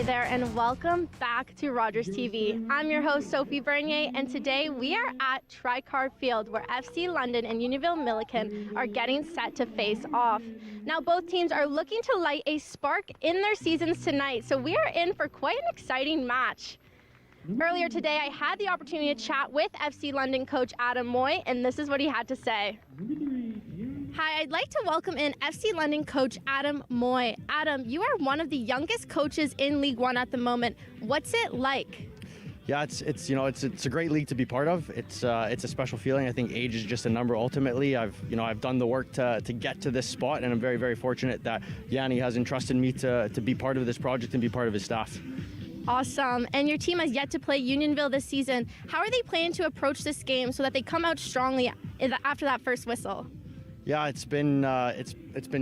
there, and welcome back to Rogers TV. I'm your host, Sophie Bernier, and today we are at Tricar Field, where FC London and Unionville-Milliken are getting set to face off. Now, both teams are looking to light a spark in their seasons tonight, so we are in for quite an exciting match. Earlier today, I had the opportunity to chat with FC London coach Adam Moy, and this is what he had to say. Hi, I'd like to welcome in FC London coach Adam Moy. Adam, you are one of the youngest coaches in League One at the moment. What's it like? Yeah, it's a great league to be part of. It's a special feeling. I think age is just a number ultimately. I've done the work to get to this spot, and I'm very, very fortunate that Yanni has entrusted me to be part of this project and be part of his staff. Awesome. And your team has yet to play Unionville this season. How are they planning to approach this game so that they come out strongly after that first whistle? Yeah, it's been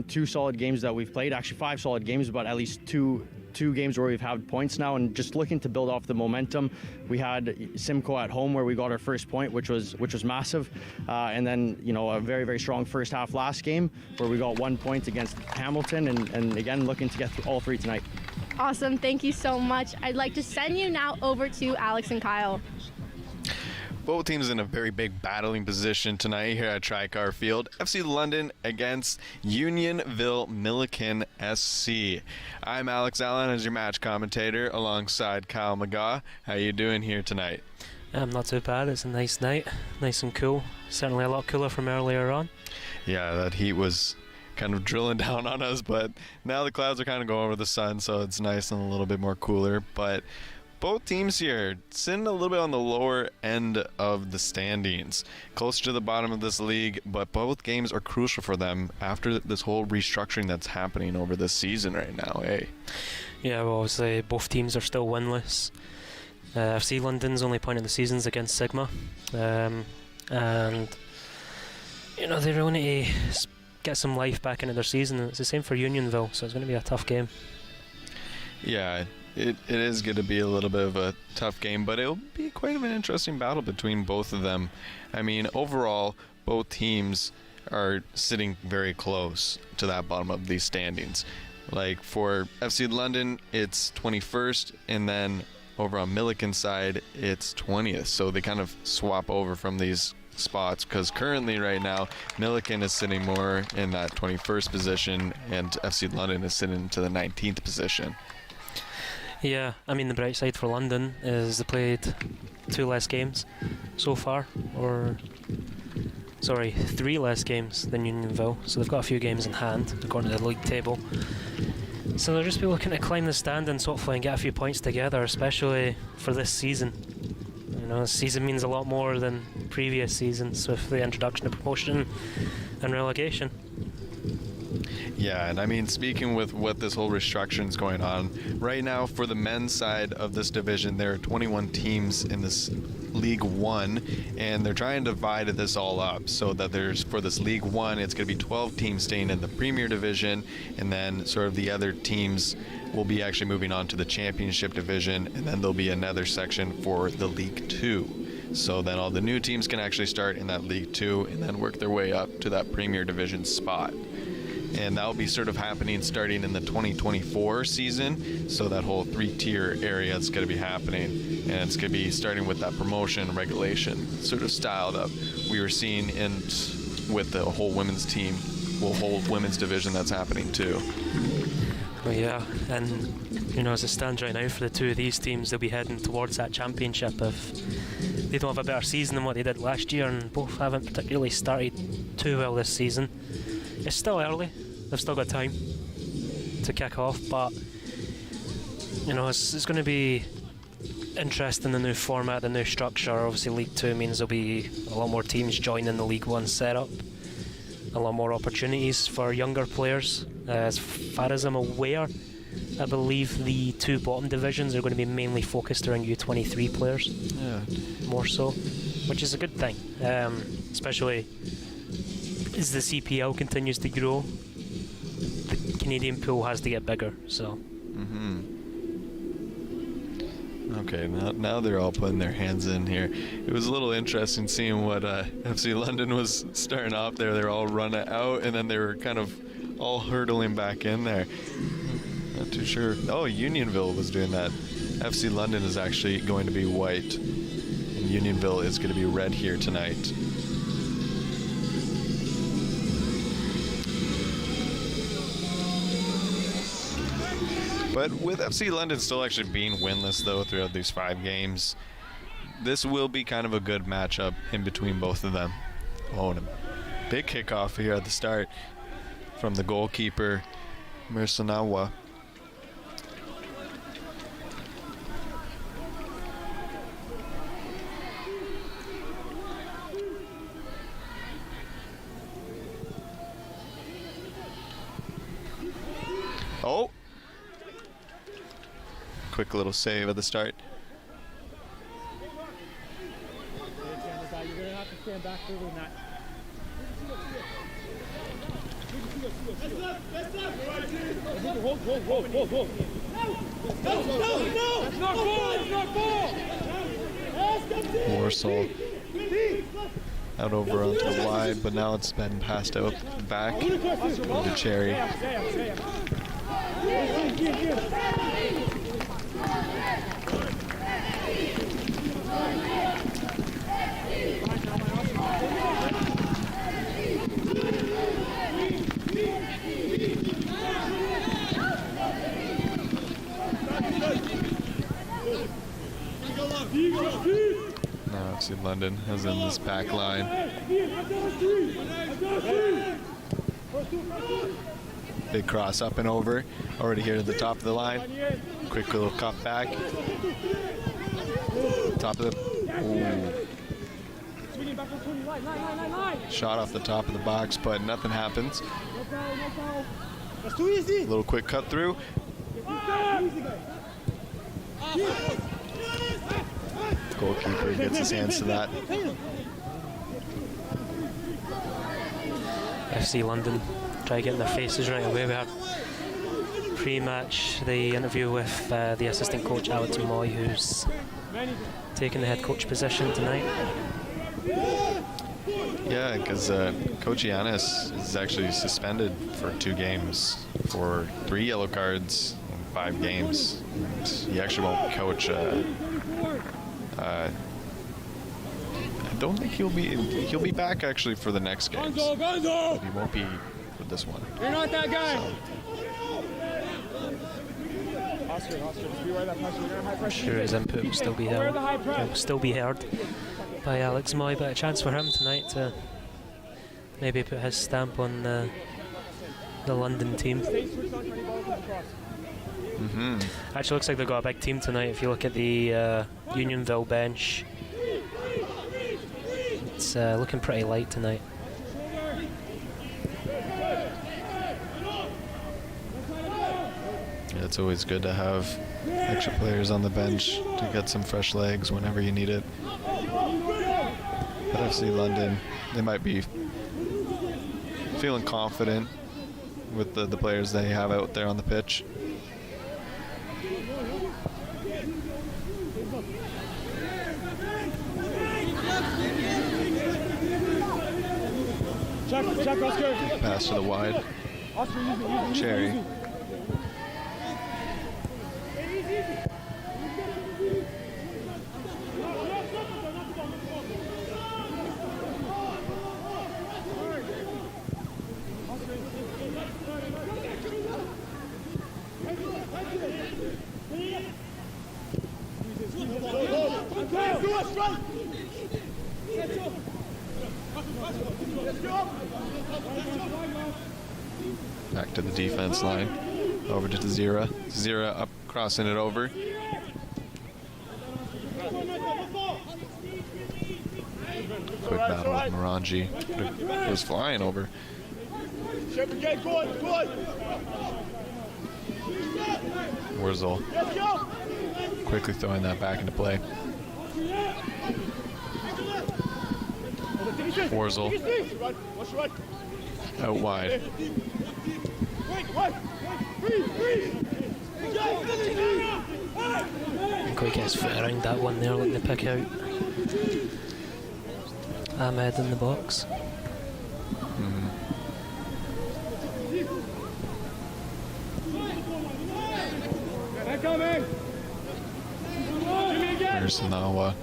2 solid games that we've played. Actually, 5 solid games, but at least two games where we've had points now, and just looking to build off the momentum. We had Simcoe at home where we got our first point, which was massive, and then a very, very strong first half last game where we got 1 point against Hamilton, and again looking to get all 3 tonight. Awesome, thank you so much. I'd like to send you now over to Alex and Kyle. Both teams in a very big battling position tonight here at Tricar Field. FC London against Unionville-Milliken SC. I'm Alex Allen as your match commentator alongside Kyle McGaugh. How you doing here tonight? Not too bad. It's a nice night, nice and cool. Certainly a lot cooler from earlier on. Yeah, that heat was kind of drilling down on us, but now the clouds are kind of going over the sun, so it's nice and a little bit more cooler. But both teams here sitting a little bit on the lower end of the standings, closer to the bottom of this league, but both games are crucial for them after this whole restructuring that's happening over this season right now, eh? Yeah, well, obviously both teams are still winless. FC London's only point of the season's against Sigma, and they really need to get some life back into their season. It's the same for Unionville, so it's going to be a tough game. Yeah, it is going to be a little bit of a tough game, but it'll be quite an interesting battle between both of them. I mean, overall, both teams are sitting very close to that bottom of these standings. Like for FC London, it's 21st, and then over on Milliken's side, it's 20th. So they kind of swap over from these spots, because currently right now Milliken is sitting more in that 21st position and FC London is sitting to the 19th position. Yeah, I mean, the bright side for London is they played 2 less games so far, 3 less games than Unionville, so they've got a few games in hand according to the league table. So they'll just be looking to climb the standings hopefully and get a few points together, especially for this season. This season means a lot more than previous seasons with the introduction of promotion and relegation. Yeah, and I mean, speaking with what this whole restructuring is going on, right now for the men's side of this division, there are 21 teams in this League One, and they're trying to divide this all up so that for this League One, it's going to be 12 teams staying in the Premier Division, and then sort of the other teams will be actually moving on to the Championship Division, and then there'll be another section for the League Two. So then all the new teams can actually start in that League Two and then work their way up to that Premier Division spot. And that will be sort of happening starting in the 2024 season. So that whole 3-tier area is going to be happening, and it's going to be starting with that promotion regulation sort of style that we were seeing with the whole women's team, whole women's division that's happening too. Well, yeah, and as it stands right now for the 2 of these teams, they'll be heading towards that championship if they don't have a better season than what they did last year, and both haven't particularly started too well this season. It's still early, they've still got time to kick off, but it's going to be interesting, the new format, the new structure. Obviously League 2 means there'll be a lot more teams joining the League 1 setup, a lot more opportunities for younger players. As far as I'm aware, I believe the 2 bottom divisions are going to be mainly focused around U23 players, more so, which is a good thing, especially as the CPL continues to grow. The Canadian pool has to get bigger, so. Okay, now they're all putting their hands in here. It was a little interesting seeing what FC London was starting off there. They're all running out, and then they were kind of all hurtling back in there. Not too sure. Oh, Unionville was doing that. FC London is actually going to be white, and Unionville is going to be red here tonight. But with FC London still actually being winless, though, throughout these 5 games, this will be kind of a good matchup in between both of them. Oh, and a big kickoff here at the start from the goalkeeper, Mirsanawa. Oh! Quick little save at the start. You're gonna have to stand back further than that. Hold. That's not ball! It's not ball! Warsaw out over onto the wide, but now it's been passed out back to Cherry. Now FC London is in this back line. Big cross up and over, already here to the top of the line. Quick little cut back. Top of the... Ooh. Shot off the top of the box, but nothing happens. Little quick cut through. Goalkeeper gets his hands to that. FC London try getting their faces right away. We had pre-match the interview with the assistant coach Alex Moy, who's taking the head coach position tonight. Yeah, because Coach Yanis is actually suspended for 2 games for 3 yellow cards in 5 games. And he actually won't coach. I don't think he'll be back actually for the next games, but he won't be for this one. You're not that guy. Oscar, just be aware of that pressure. You're gonna high I'm pressure. sure his input will still be heard. Will still be heard by Alex Moy, but a chance for him tonight to maybe put his stamp on the London team. Actually looks like they've got a big team tonight. If you look at the Unionville bench, it's looking pretty light tonight. Yeah, it's always good to have extra players on the bench to get some fresh legs whenever you need it. But FC London, they might be feeling confident with the players they have out there on the pitch. Check, Oscar. Pass to the wide. Oscar, use it. Cherry. Back to the defense line. Over to Zira. Zira up, crossing it over. Quick battle with Morangi. It was flying over. Wurzel quickly throwing that back into play. Wurzel out wide. Quick gets foot around that one there, looking to pick out Ahmed in the box. There's now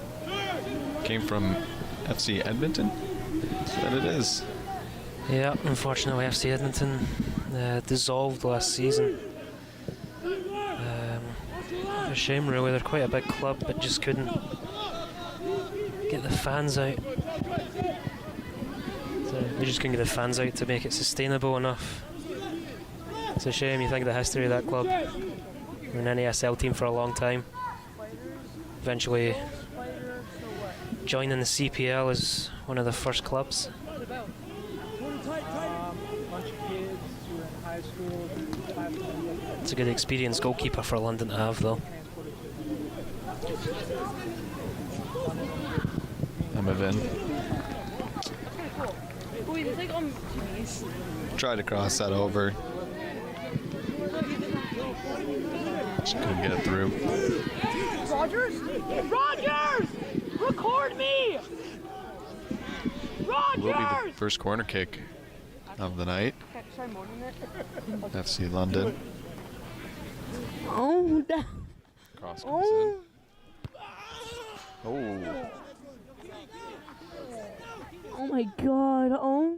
came from FC Edmonton. That it is. Yeah, unfortunately FC Edmonton dissolved last season. A shame really, they're quite a big club but just couldn't get the fans out. They just couldn't get the fans out to make it sustainable enough. It's a shame. You think of the history of that club. They were an NASL team for a long time. Eventually joining the CPL as one of the first clubs. It's a good experienced goalkeeper for London to have though. I'm a Vin. Tried to cross that over. Just couldn't get it through. Rogers! Rogers! Record me! Rogers! Will be the first corner kick of the night. FC London. Oh, that. Cross comes in. Oh. Oh my god, oh.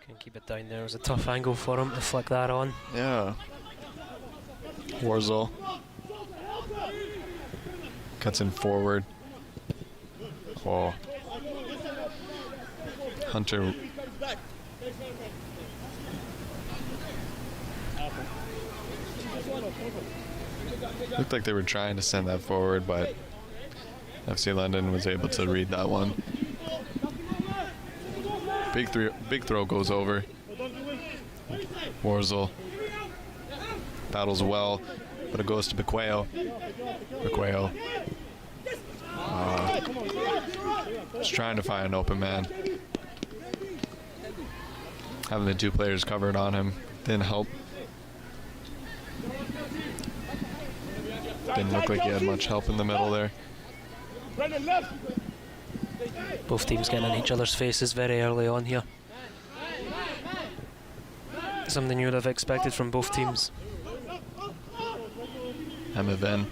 Couldn't keep it down there. It was a tough angle for him to flick that on. Yeah. Warzel. Cuts in forward. Oh. Hunter. Looked like they were trying to send that forward, but FC London was able to read that one. Big throw goes over. Warzel battles well, but it goes to Bequeo. Bequeo just trying to find an open man. Having the two players covered on him didn't help. Didn't look like he had much help in the middle there. Both teams getting in each other's faces very early on here. Something you would have expected from both teams. Emma Venn.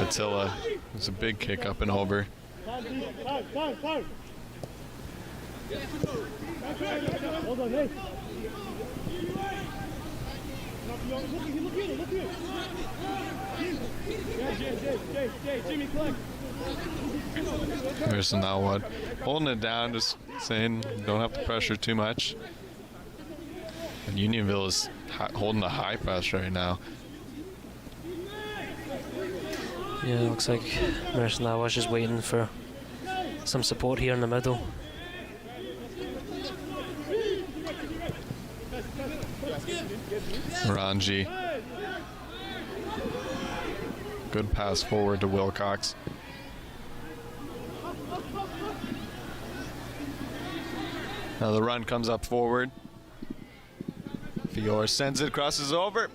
Attila. It's a big kick up and over. There's now what? Holding it down, just saying don't have to pressure too much. And Unionville is holding a high press right now. Yeah, it looks like Mercenaire was just waiting for some support here in the middle. Ranji. Good pass forward to Wilcox. Now the run comes up forward. Fior sends it, crosses over.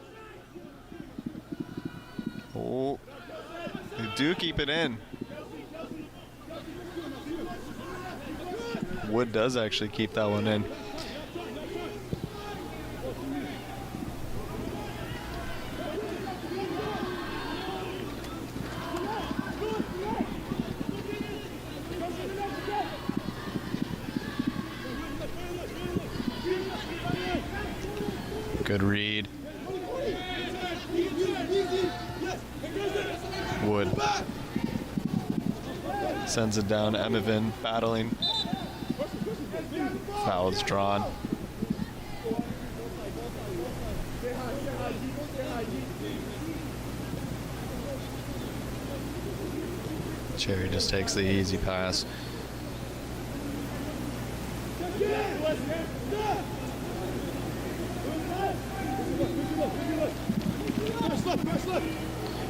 Oh, they do keep it in. Wood does actually keep that one in. Good read. Wood sends it down. Emivin battling. Foul is drawn. Cherry just takes the easy pass.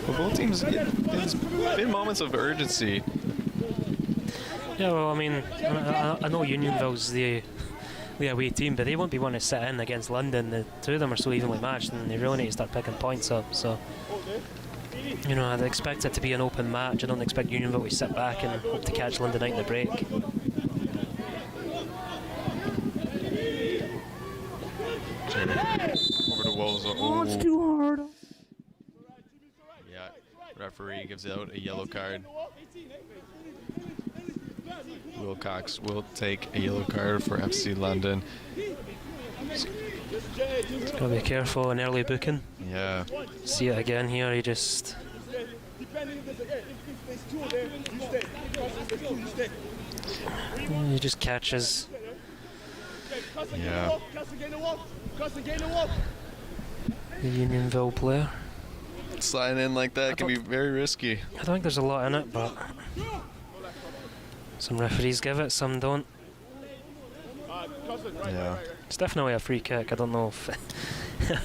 But both teams, it's been moments of urgency. Yeah, well, I mean, I know Unionville's the away team, but they won't be wanting to sit in against London. The two of them are so evenly matched, and they really need to start picking points up. So, you know, I'd expect it to be an open match. I don't expect Unionville to sit back and hope to catch London out in the break. Baker. Over to Wozo. Oh, it's too hard. Yeah, referee gives out a yellow card. Wilcox will take a yellow card for FC London. Gotta be careful in early booking. Yeah. See it again here, he just... He just catches. Yeah. The Unionville player. Sliding in like that can be very risky. I don't think there's a lot in it, but some referees give it, some don't. Yeah. It's definitely a free kick. I don't know if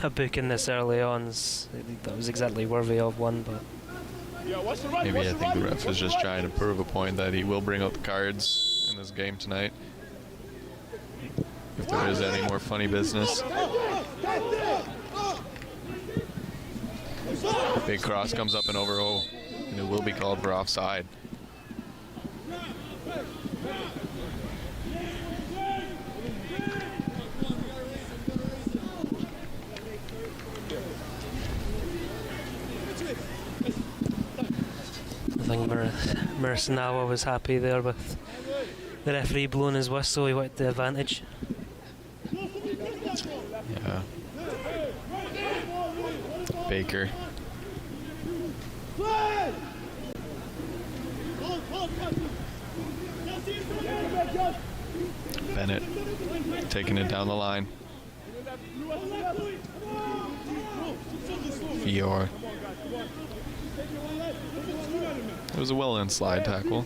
a booking this early on that was exactly worthy of one, but Maybe I think the ref is just trying to prove a point that he will bring out the cards in this game tonight. If there is any more funny business. Big cross comes up and over, and it will be called for offside. I think Mercenawa was happy there with the referee blowing his whistle. He wanted the advantage. Yeah. Baker. Bennett taking it down the line. Fior. It was a well-in slide tackle.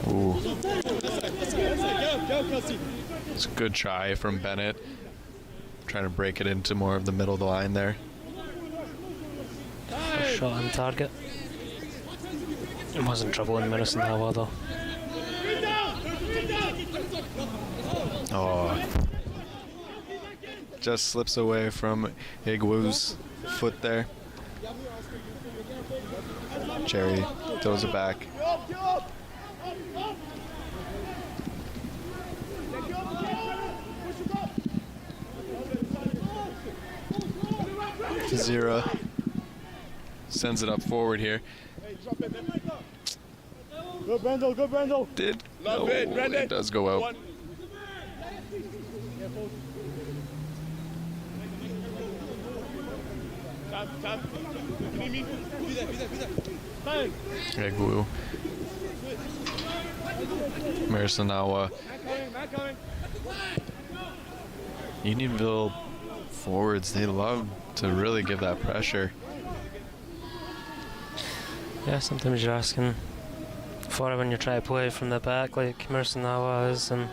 Ooh. It's a good try from Bennett. Trying to break it into more of the middle of the line there. First shot on target. It wasn't troubling Mercenawa though. Oh. Just slips away from Higua's foot there. Cherry throws it back. Zira sends it up forward here. Go Brando, go Brando. It does go out. Hegu. Mercenawa. Unionville forwards, they love to really give that pressure. Yeah, sometimes you're asking for it when you try to play from the back like Mercenawa is and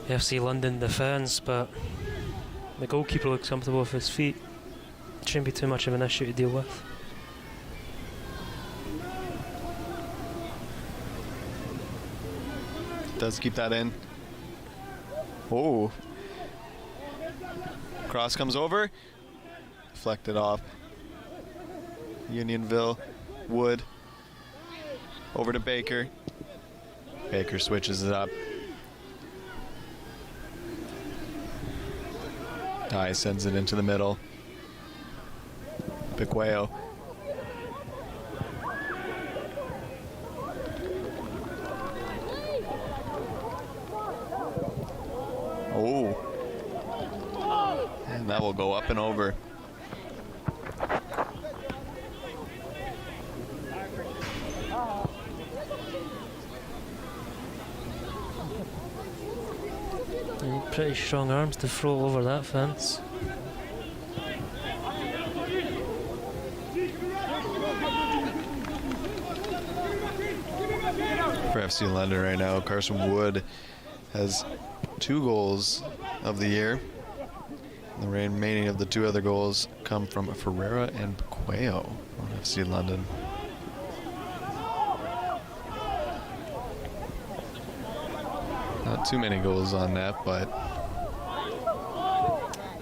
FC London defence, but the goalkeeper looks comfortable with his feet. Shouldn't be too much of an issue to deal with. Does keep that in. Oh. Cross comes over. Deflected off. Unionville. Wood. Over to Baker. Baker switches it up. Ty sends it into the middle. Piqueo. Oh. And that will go up and over. Pretty strong arms to throw over that fence. For FC London right now, Carson Wood has 2 goals of the year. The remaining of the 2 other goals come from Ferreira and Piqueo on FC London. Not too many goals on net, but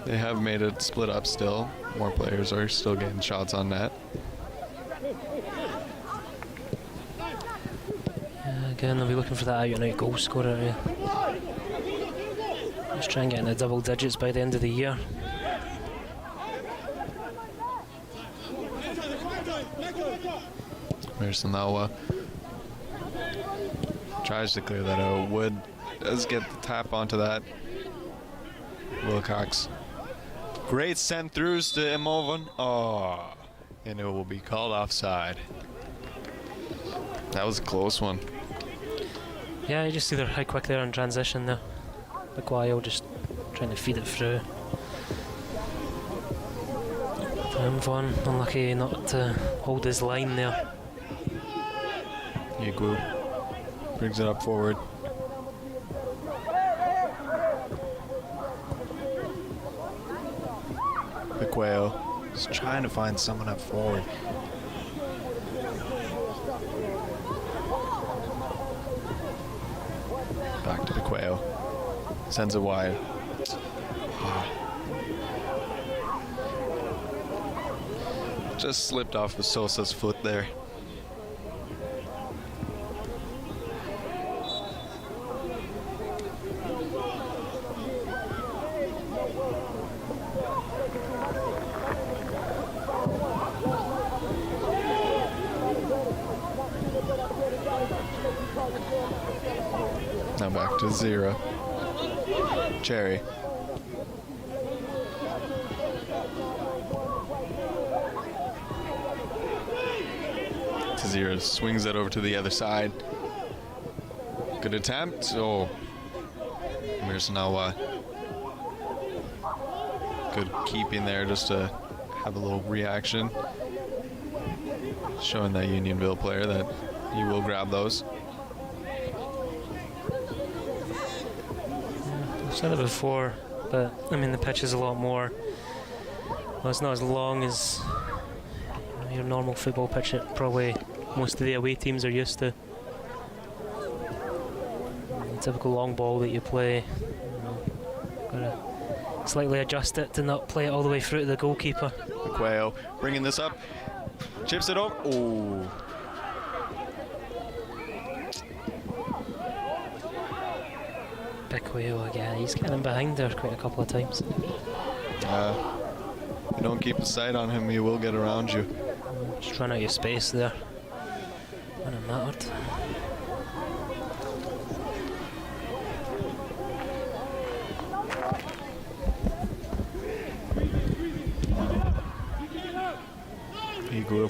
They have made it split up still. More players are still getting shots on net. Again, they'll be looking for that out-and-out goal scorer. Let's try and get in the double digits by the end of the year. There's L1O. Tries to clear that out. Wood does get the tap onto that. Wilcox. Great send throughs to Imoven. Oh, and it will be called offside. That was a close one. Yeah, you just see how quick they are in transition there. Maguire just trying to feed it through. Vaughan unlucky not to hold his line there. Igwu brings it up forward. Piqueo is trying to find someone up forward. Back to Piqueo. Sends it wide. Just slipped off of Sosa's foot there. Now back to 0. Cherry. To 0. Swings that over to the other side. Good attempt. Oh. Here's L1O. Good keeping there just to have a little reaction. Showing that Unionville player that he will grab those. I've said it before, but I mean the pitch is a lot more. Well, it's not as long as your normal football pitch that probably most of the away teams are used to. The typical long ball that you play, gotta slightly adjust it to not play it all the way through to the goalkeeper. Piqueo bringing this up, chips it over. Oh. Piqueo again, he's getting behind there quite a couple of times. If you don't keep a sight on him, he will get around you. Just run out of space there when it mattered. Igwu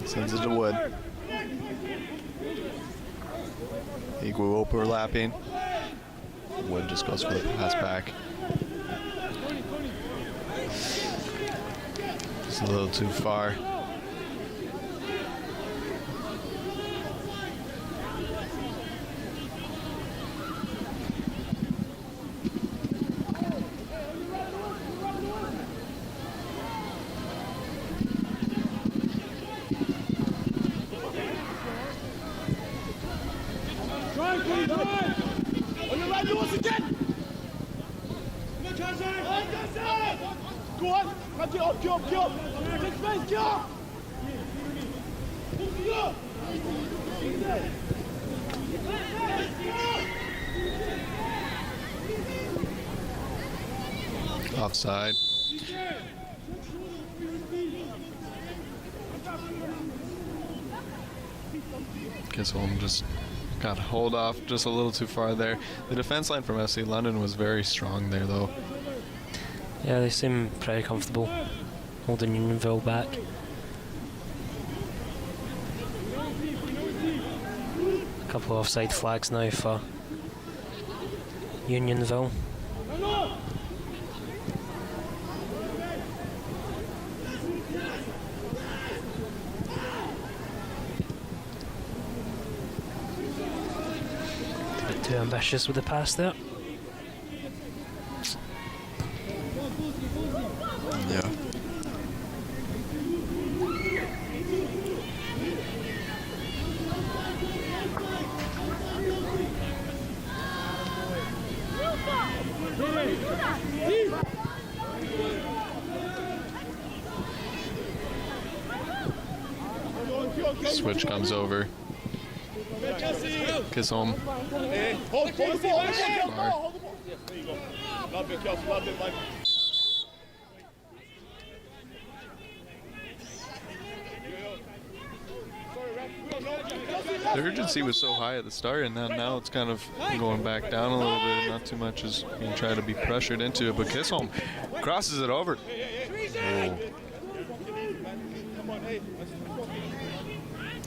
sends it to Wood. Igwu overlapping. Wood just goes for the pass back. It's a little too far. Offside. Kisholm just got hold off just a little too far there. The defense line from FC London was very strong there, though. Yeah, they seem pretty comfortable holding Unionville back. A couple of offside flags now for Unionville. A bit too ambitious with the pass there. Yeah. Switch comes over. Kiss home. Hold the ball. Hold the ball. Yes, there you go. Love it, Kelsey. Love it, Mike. The urgency was so high at the start, and then now it's kind of going back down a little bit. Not too much is being tried to be pressured into it, but Kiss home crosses it over. Oh.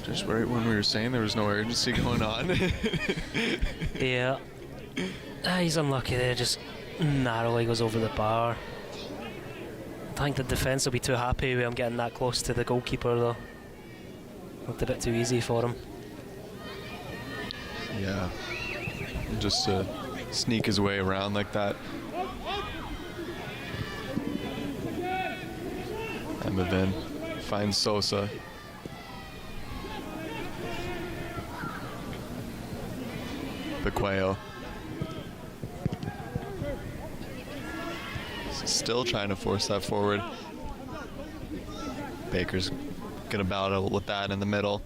Just right when we were saying there was no urgency going on. Yeah. He's unlucky there, just narrowly goes over the bar. I think the defence will be too happy with him getting that close to the goalkeeper though. Looked a bit too easy for him. Yeah. Just to sneak his way around like that. Emavin finds Sosa. Bequeo. Still trying to force that forward. Baker's gonna battle with that in the middle.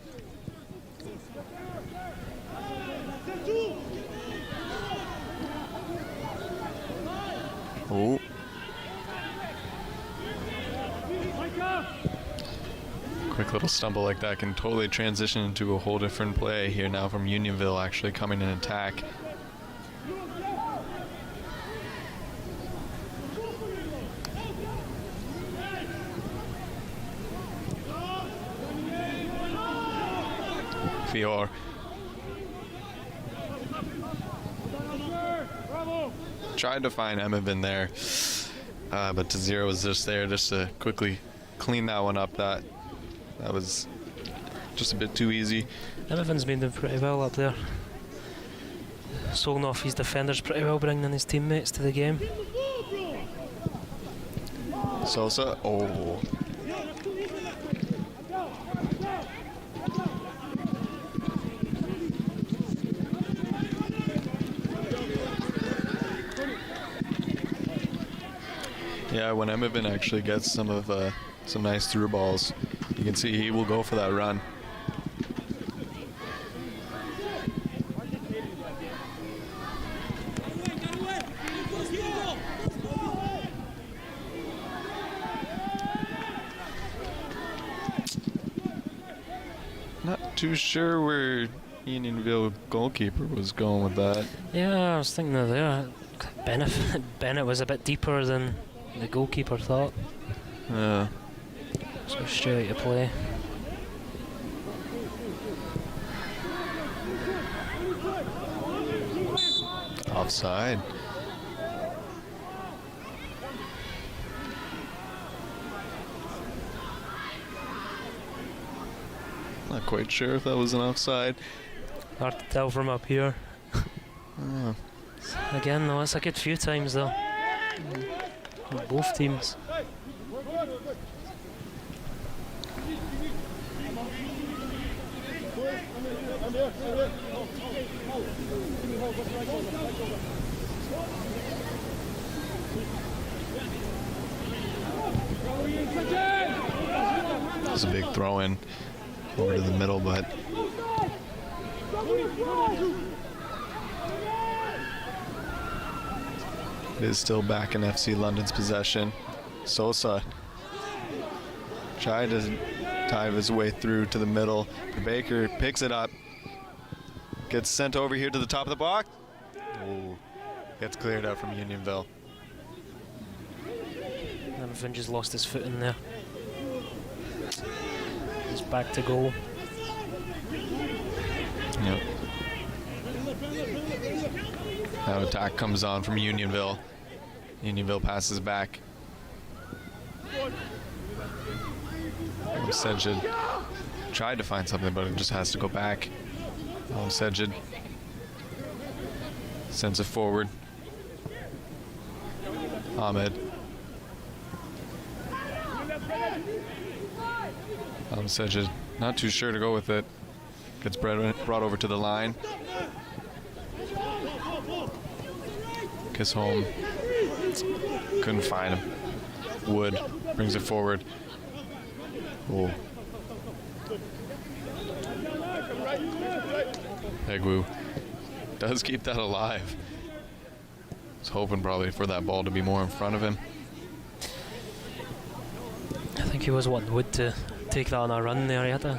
Oh. Quick little stumble like that can totally transition into a whole different play here now from Unionville actually coming in attack. Fior. Tried to find Emavin there, but Tazira was just there just to quickly clean that one up. That was just a bit too easy. Emavin's been doing pretty well up there. Soling off his defenders pretty well, bringing his teammates to the game. Sosa, oh. Yeah, when Emavin actually gets some nice through balls, you can see he will go for that run. Not too sure where Unionville goalkeeper was going with that. Yeah, I was thinking of there. Bennett was a bit deeper than the goalkeeper thought. Yeah. So straight out to play. Offside. Not quite sure if that was an offside. Hard to tell from up here. Oh. Again, though, it's a good few times though. Both teams. It's a big throw in over to the middle, but it is still back in FC London's possession. Sosa tried to dive his way through to the middle. Baker picks it up, gets sent over here to the top of the box. Ooh, gets cleared out from Unionville. Emavin just lost his foot in there. He's back to goal. Yep. Now attack comes on from Unionville. Unionville passes back. Sejid tried to find something, but it just has to go back. Sejid sends it forward. Ahmed. Sejid not too sure to go with it. Gets brought over to the line. Kiss home. Couldn't find him. Wood brings it forward. Oh. Egwu does keep that alive. Was hoping probably for that ball to be more in front of him. I think he was wanting Wood to take that on a run there. He had a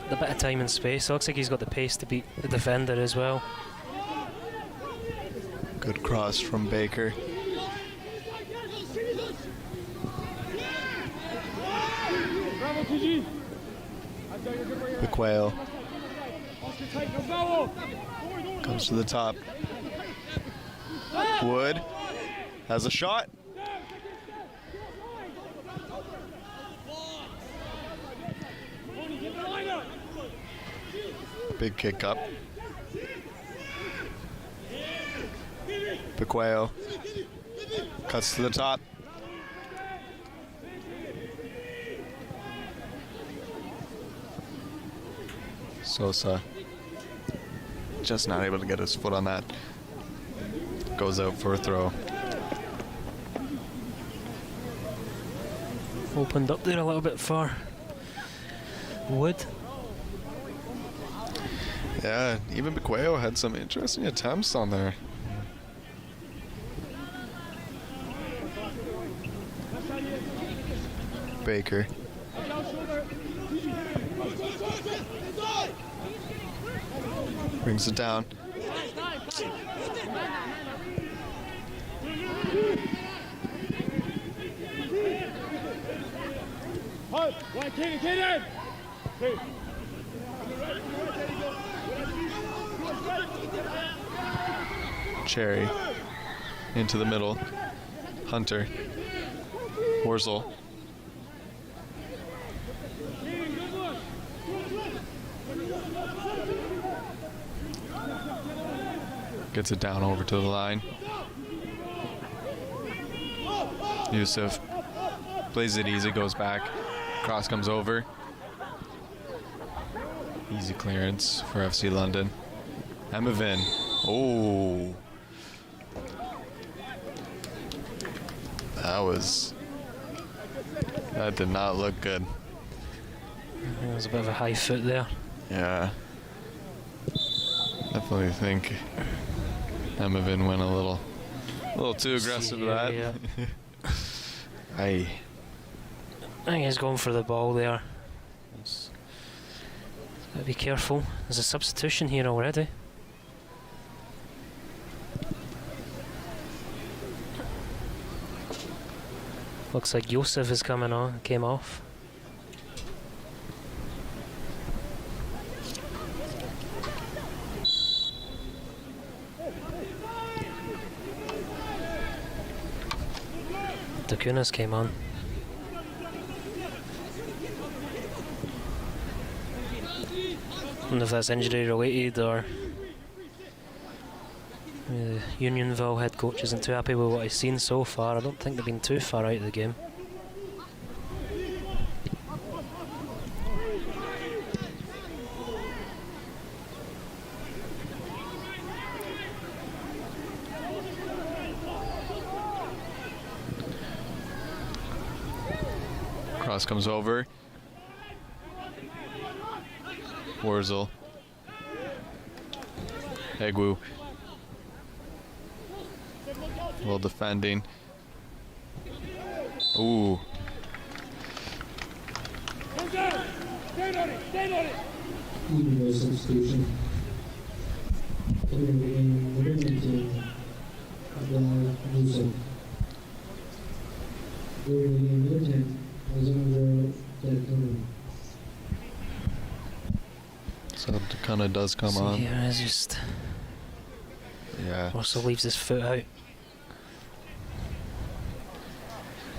bit of time and space. Looks like he's got the pace to beat the defender as well. Good cross from Baker. McQuail comes to the top. Wood has a shot. Big kick up. McQuail cuts to the top. Sosa just not able to get his foot on that. Goes out for a throw. Opened up there a little bit for Wood. Yeah, even McQuail had some interesting attempts on there. Baker. Brings it down. Cherry into the middle. Hunter. Worzel. Gets it down over to the line. Yusuf plays it easy, goes back. Cross comes over. Easy clearance for FC London. Emavin. Oh. That did not look good. There was a bit of a high foot there. Yeah. Definitely think Emavin went a little too aggressive with that. Yeah. I think he's going for the ball there. Gotta be careful. There's a substitution here already. Looks like Yusuf is coming on. Came off. Dakunas came on. I don't know if that's injury related or the Unionville head coach isn't too happy with what I've seen so far. I don't think they've been too far out of the game. Cross comes over. Worzel. Egwu. Well defending. Ooh. Unionville substitution. Entering the game, L1O. During the game, number 10, Alexander Delcano. So Dakana does come on. Yeah, it's just Yeah. also leaves his foot out.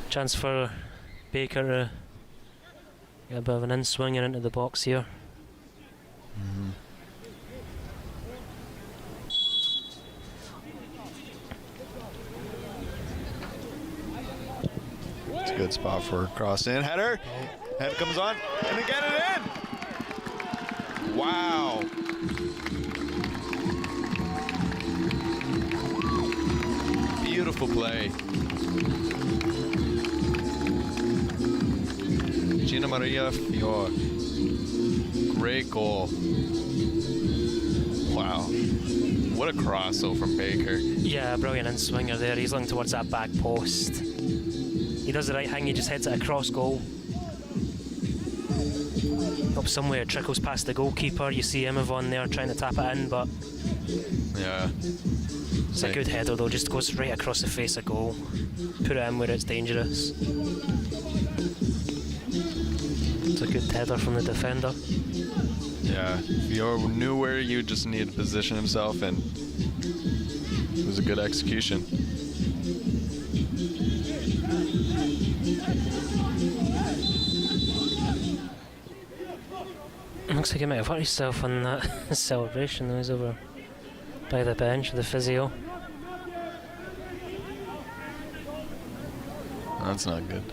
Chance for Baker to get a bit of an in-swinger into the box here. It's a good spot for a cross in. Header. Head comes on. And they get it in. Wow. Beautiful play. Gina Maria Fior. Great goal. Wow. What a cross, though, from Baker. Yeah, brilliant in swinger there. He's looking towards that back post. He does the right thing, he just heads it across goal. Up somewhere, it trickles past the goalkeeper. You see Imavon there trying to tap it in, but Yeah. it's a good header though, just goes right across the face of goal. Put it in where it's dangerous. It's a good header from the defender. Yeah. He knew where you just needed to position himself, and it was a good execution. Looks like he might have hurt himself on that celebration. He was over by the bench, the physio. That's not good.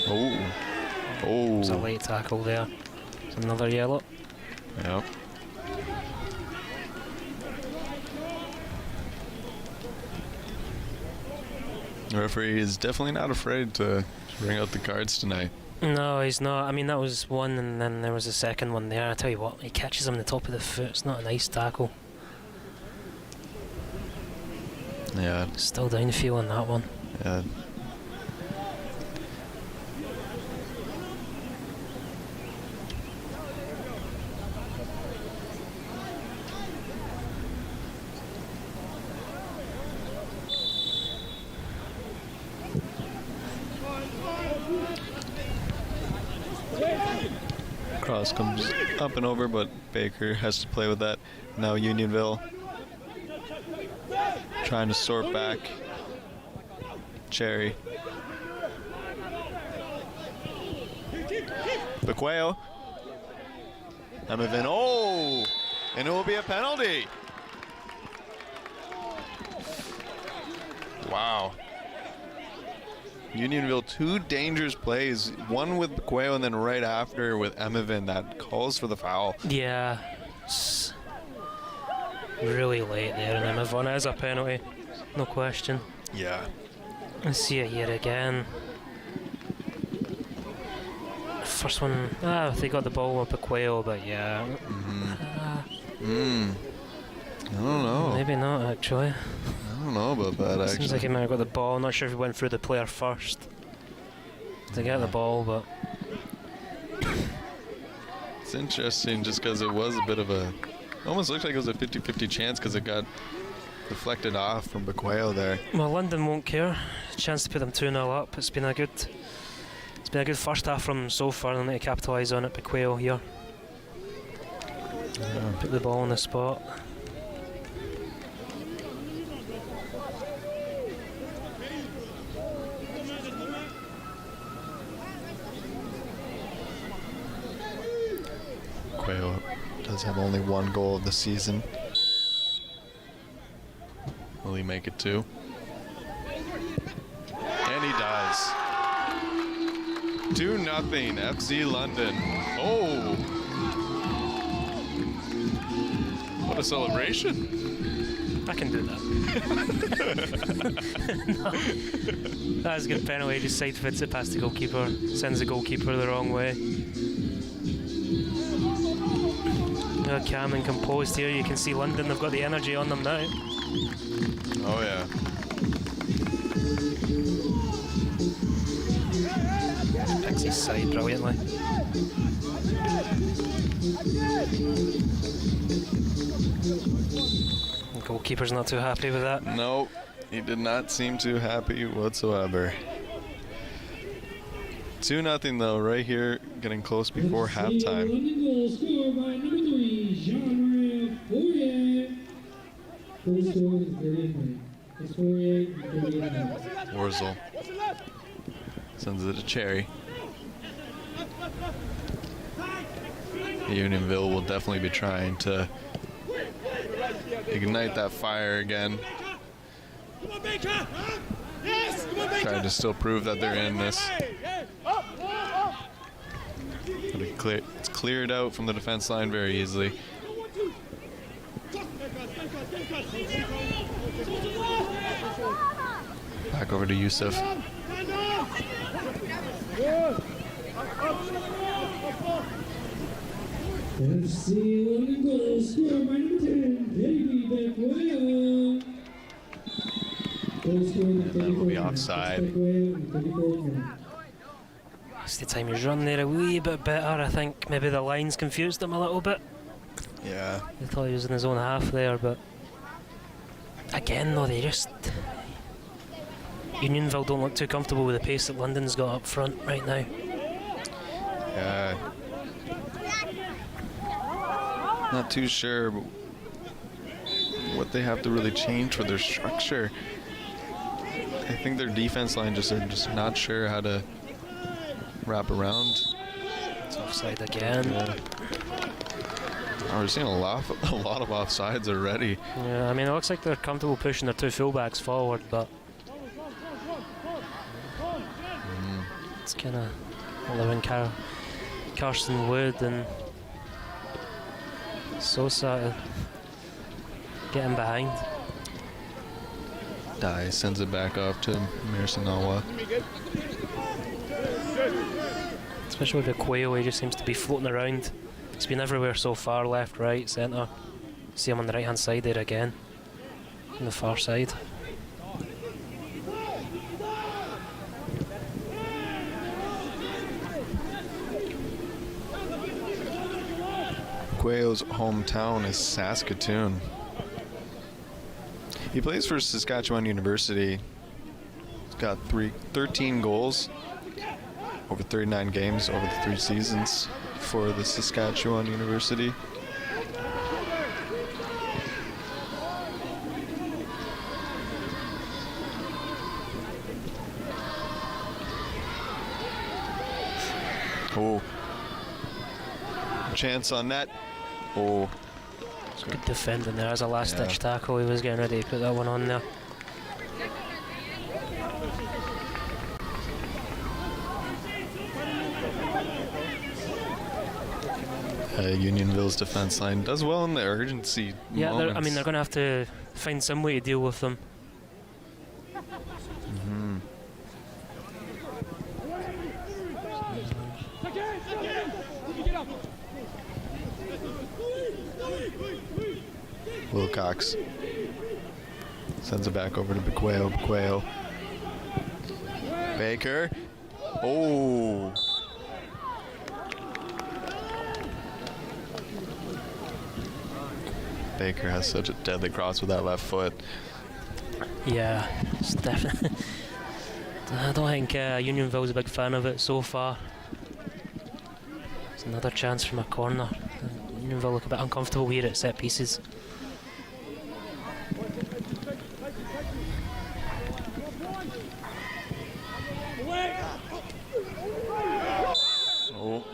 Oh. Oh. There's a late tackle there. It's another yellow. Yep. The referee is definitely not afraid to bring out the cards tonight. No, he's not. I mean, that was one, and then there was a second one there. I tell you what, he catches him on the top of the foot. It's not a nice tackle. Yeah. Still downfield on that one. Yeah. Cross comes up and over, but Baker has to play with that. Now Unionville trying to sort back. Cherry. Bequeo. Emavin. Oh! And it will be a penalty. Wow. Unionville, two dangerous plays, one with Bequeo and then right after with Emavin that calls for the foul. Yeah. It's really late there, and Imavon is a penalty. No question. Yeah. Let's see it here again. First one, they got the ball with Bequeo, but yeah. I don't know. Maybe not, actually. I don't know about that, actually. Seems like he might have got the ball. I'm not sure if he went through the player first to get the ball, but It's interesting just because it was a bit of a, almost looked like it was a 50-50 chance because it got deflected off from Bequeo there. well, London won't care. Chance to put them 2-0 up. It's been a good first half from them so far. They need to capitalise on it. Bequeo here. Put the ball on the spot. Bequeo does have only one goal of the season. Will he make it two? And he does. 2-0 FC London. Oh! What a celebration. I can do that. No. That was a good penalty. Just side fits it past the goalkeeper. Sends the goalkeeper the wrong way. Calm and composed here. You can see London, they've got the energy on them now. Oh yeah. Picks his side brilliantly. The goalkeeper's not too happy with that. No, he did not seem too happy whatsoever. 2-0 though, right here, getting close before halftime. London goal scored by number 3, Jean-Marie Fourier. Goal scored with 38 points. It's Fourier, 38 points. Wurzel sends it to Cherry. Unionville will definitely be trying to ignite that fire again. Trying to still prove that they're in this. But it's cleared out from the defense line very easily. Back over to Yusuf. FC London goal scored by number 10, Davey Bequeo. Goal scored That will be offside. It's the time he's run there a wee bit better. I think maybe the lines confused him a little bit. Yeah. He thought he was in his own half there, but again, though, they just Unionville don't look too comfortable with the pace that London's got up front right now. Yeah. Not too sure what they have to really change for their structure. I think their defense line are just not sure how to wrap around. It's offside again. Yeah. Oh, we're seeing a lot of offsides already. Yeah, I mean, it looks like they're comfortable pushing their two fullbacks forward, but it's kind of allowing Carson Wood and Sosa to get him behind. Dye sends it back off to Mirsanawa. Especially with Quayle, he just seems to be floating around. He's been everywhere so far, left, right, centre. See him on the right hand side there again, on the far side. Quayle's hometown is Saskatoon. He plays for Saskatchewan University. He's got 13 goals over 39 games over the 3 seasons for the Saskatchewan University. Oh, chance on net. Oh, Good defending there as a last-ditch tackle. He was getting ready to put that one on there. Unionville's defense line does well in the urgency moments. I mean, they're going to have to find some way to deal with them. Wilcox sends it back over to Bequeo. Baker. Oh. Baker has such a deadly cross with that left foot. Yeah, it's definitely. I don't think Unionville's a big fan of it so far. It's another chance from a corner. Unionville look a bit uncomfortable here at set pieces. Oh.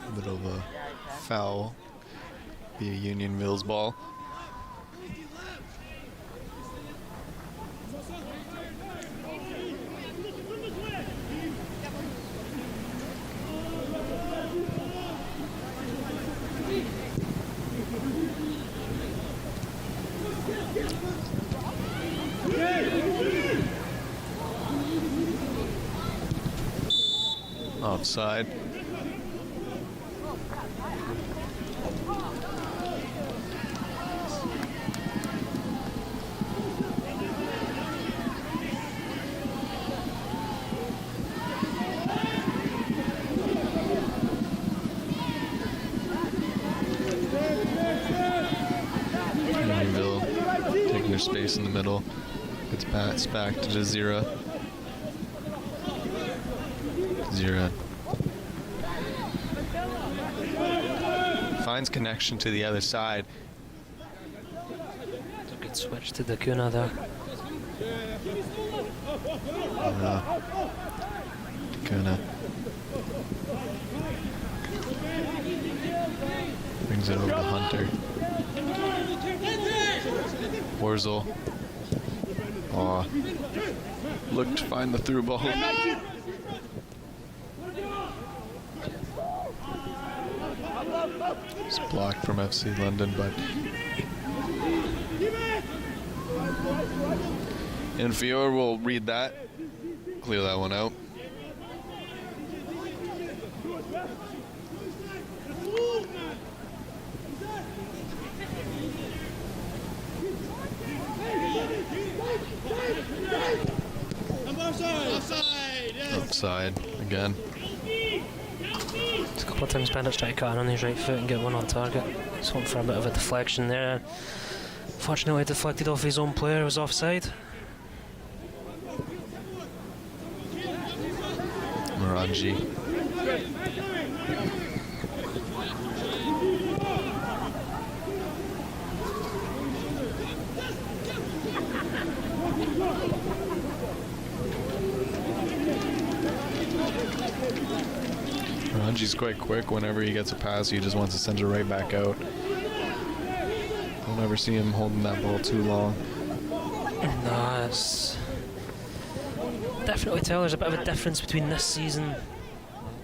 A bit of a foul. Be a Unionville's ball. Offside. Unionville taking their space in the middle. It's back to Jazira. Jazira finds connection to the other side. It's a good switch to Dacuna there. Dacuna brings it over to Hunter. Warzel. Aw. Looked to find the through ball. It's blocked from FC London, but Infield will read that. Clear that one out. Offside again. Just a couple of times Bennett's trying to cut in on his right foot and get one on target. He's hoping for a bit of a deflection there. Fortunately, deflected off his own player, was offside. Morangi. Morangi's quite quick. Whenever he gets a pass, he just wants to send it right back out. Don't ever see him holding that ball too long. No, it's definitely tell there's a bit of a difference between this season.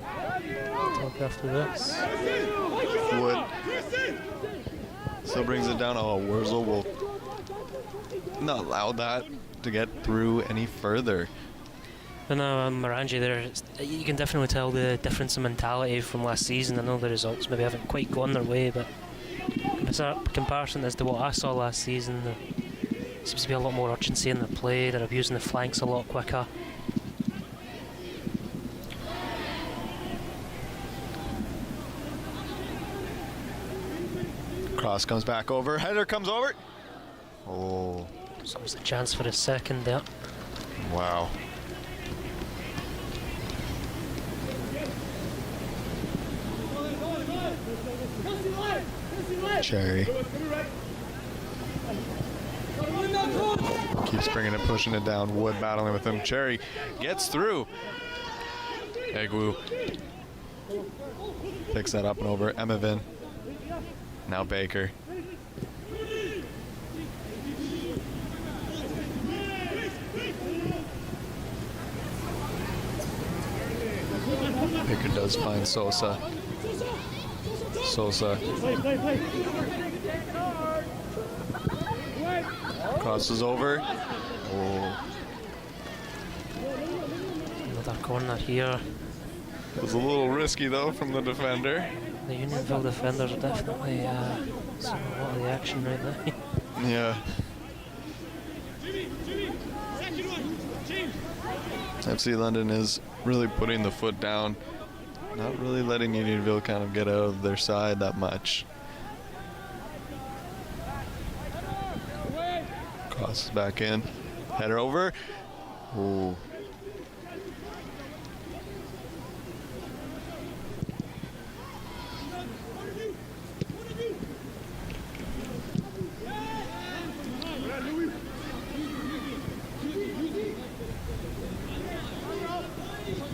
Talk after this. Wood still brings it down. Oh, Wurzel will not allow that to get through any further. But no, Morangi there, you can definitely tell the difference in mentality from last season. I know the results maybe haven't quite gone their way, but comparison as to what I saw last season, there seems to be a lot more urgency in their play. They're abusing the flanks a lot quicker. Cross comes back over. Header comes over. Oh. So it's a chance for a second there. Wow. Cherry. Keeps bringing it, pushing it down. Wood battling with him. Cherry gets through. Egwu picks that up and over. Emavin. Now Baker. Baker does find Sosa. Sosa crosses over. Oh. Another corner here. It was a little risky though from the defender. The Unionville defenders are definitely seeing a lot of the action right there. Yeah. FC London is really putting the foot down. Not really letting Unionville kind of get out of their side that much. Crosses back in. Header over. Ooh.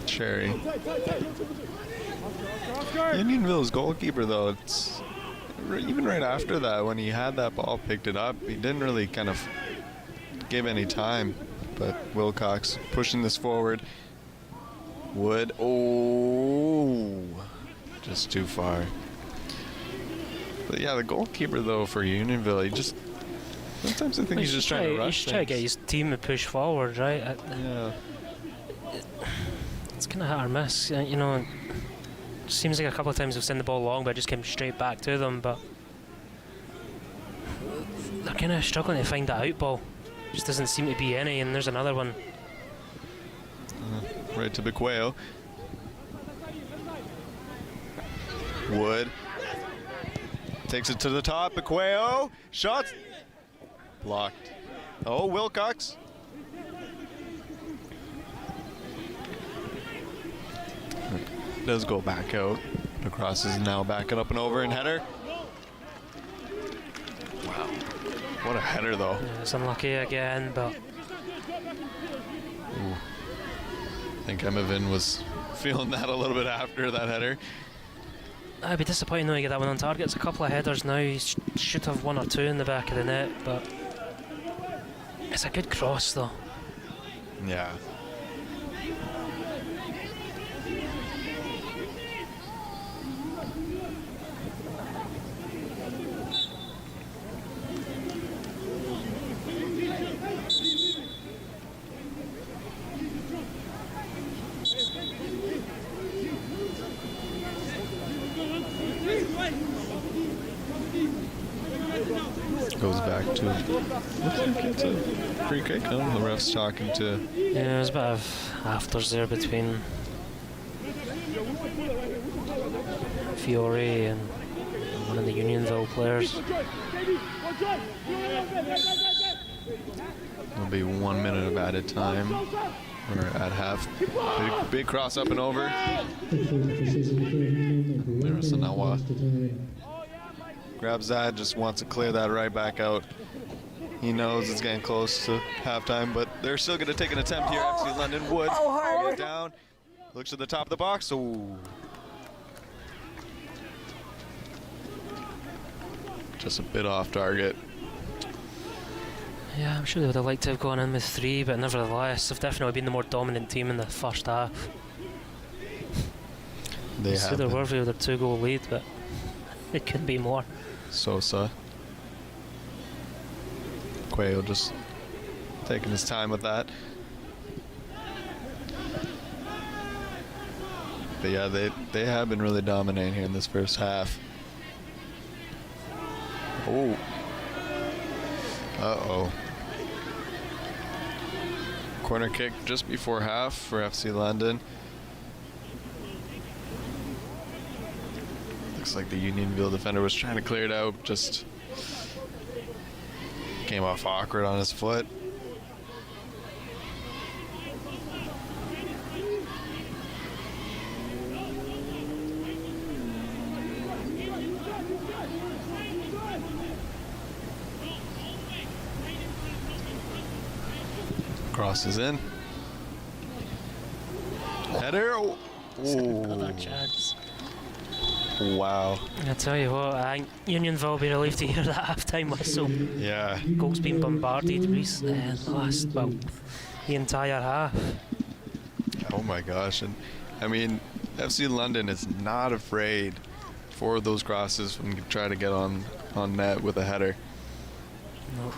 Cherry. Unionville's goalkeeper, though, it's even right after that, when he had that ball, picked it up, he didn't really kind of give any time. But Wilcox pushing this forward. Wood, oh, just too far. But yeah, the goalkeeper, though, for Unionville, he just, sometimes I think he's just trying to rush. He's trying to get his team to push forward, right? Yeah. It's kind of hit or miss, you know. Seems like a couple of times we've sent the ball long, but it just came straight back to them. But they're kind of struggling to find that out ball. Just doesn't seem to be any. And there's another one. Right to Bequeo. Wood takes it to the top. Bequeo shots blocked. Oh, Wilcox. Does go back out. The cross is now backing up and over and header. Wow. What a header, though. Yeah, it's unlucky again, but. Ooh. I think Emavin was feeling that a little bit after that header. I'd be disappointed not to get that one on target. It's a couple of headers now. He should have one or two in the back of the net, but it's a good cross, though. Yeah. to looks like it's a free kick. The ref's talking to. Yeah, there's a bit of afters there between Fiore and one of the Unionville players. It'll be 1 minute of added time. We're at half. Big cross up and over. There's Sanawa. Grabs that, just wants to clear that right back out. He knows it's getting close to halftime, but they're still going to take an attempt here. FC London Woods. Get it down. Looks at the top of the box. Ooh. Just a bit off target. Yeah, I'm sure they would have liked to have gone in with 3, but nevertheless, they've definitely been the more dominant team in the first half. They So have they're been. worthy of their 2-goal lead, but it could be more. Sosa. Quayle just taking his time with that. But yeah, they have been really dominating here in this first half. Oh. Uh-oh. Corner kick just before half for FC London. Looks like the Unionville defender was trying to clear it out, just came off awkward on his foot. Crosses in. Header. Oh. Another chance. Wow. I tell you what, I think Unionville will be relieved to hear that half-time whistle. Yeah. Goals being bombarded the entire half. Oh my gosh. And I mean, FC London is not afraid for those crosses when you try to get on net with a header. No.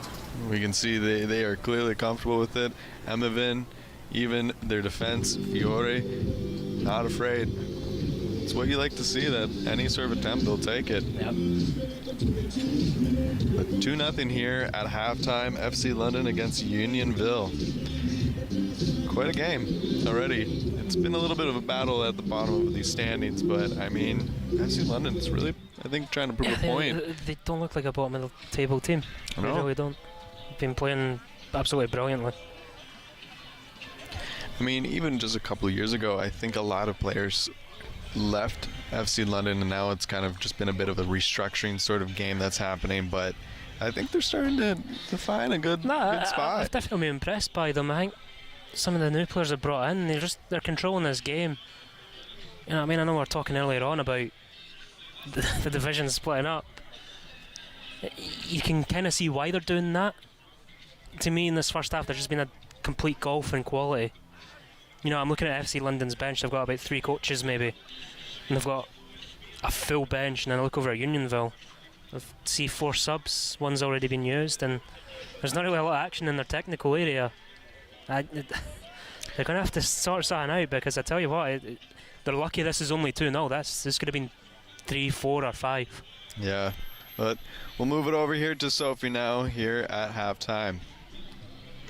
We can see they are clearly comfortable with it. Emavin, even their defense, Fiore, not afraid. It's what you like to see, that any sort of attempt, they'll take it. Yep. But 2-0 here at halftime, FC London against Unionville. Quite a game already. It's been a little bit of a battle at the bottom of these standings, but I mean, FC London's really, I think, trying to prove a point. They don't look like a bottom of the table team. I They know. really don't. They've been playing absolutely brilliantly. I mean, even just a couple of years ago, I think a lot of players left FC London, and now it's kind of just been a bit of a restructuring sort of game that's happening, but I think they're starting to find a good spot. I've definitely been impressed by them. I think some of the new players they've brought in, they're controlling this game. You know what I mean? I know we were talking earlier on about the division splitting up. You can kind of see why they're doing that. To me, in this first half, there's just been a complete golf in quality. You know, I'm looking at FC London's bench. They've got about 3 coaches, maybe, and they've got a full bench. And then I look over at Unionville. I see 4 subs. One's already been used, and there's not really a lot of action in their technical area. They're going to have to sort something out, because I tell you what, they're lucky this is only 2-0. This could have been 3, 4, or 5. Yeah, but we'll move it over here to Sophie now here at halftime.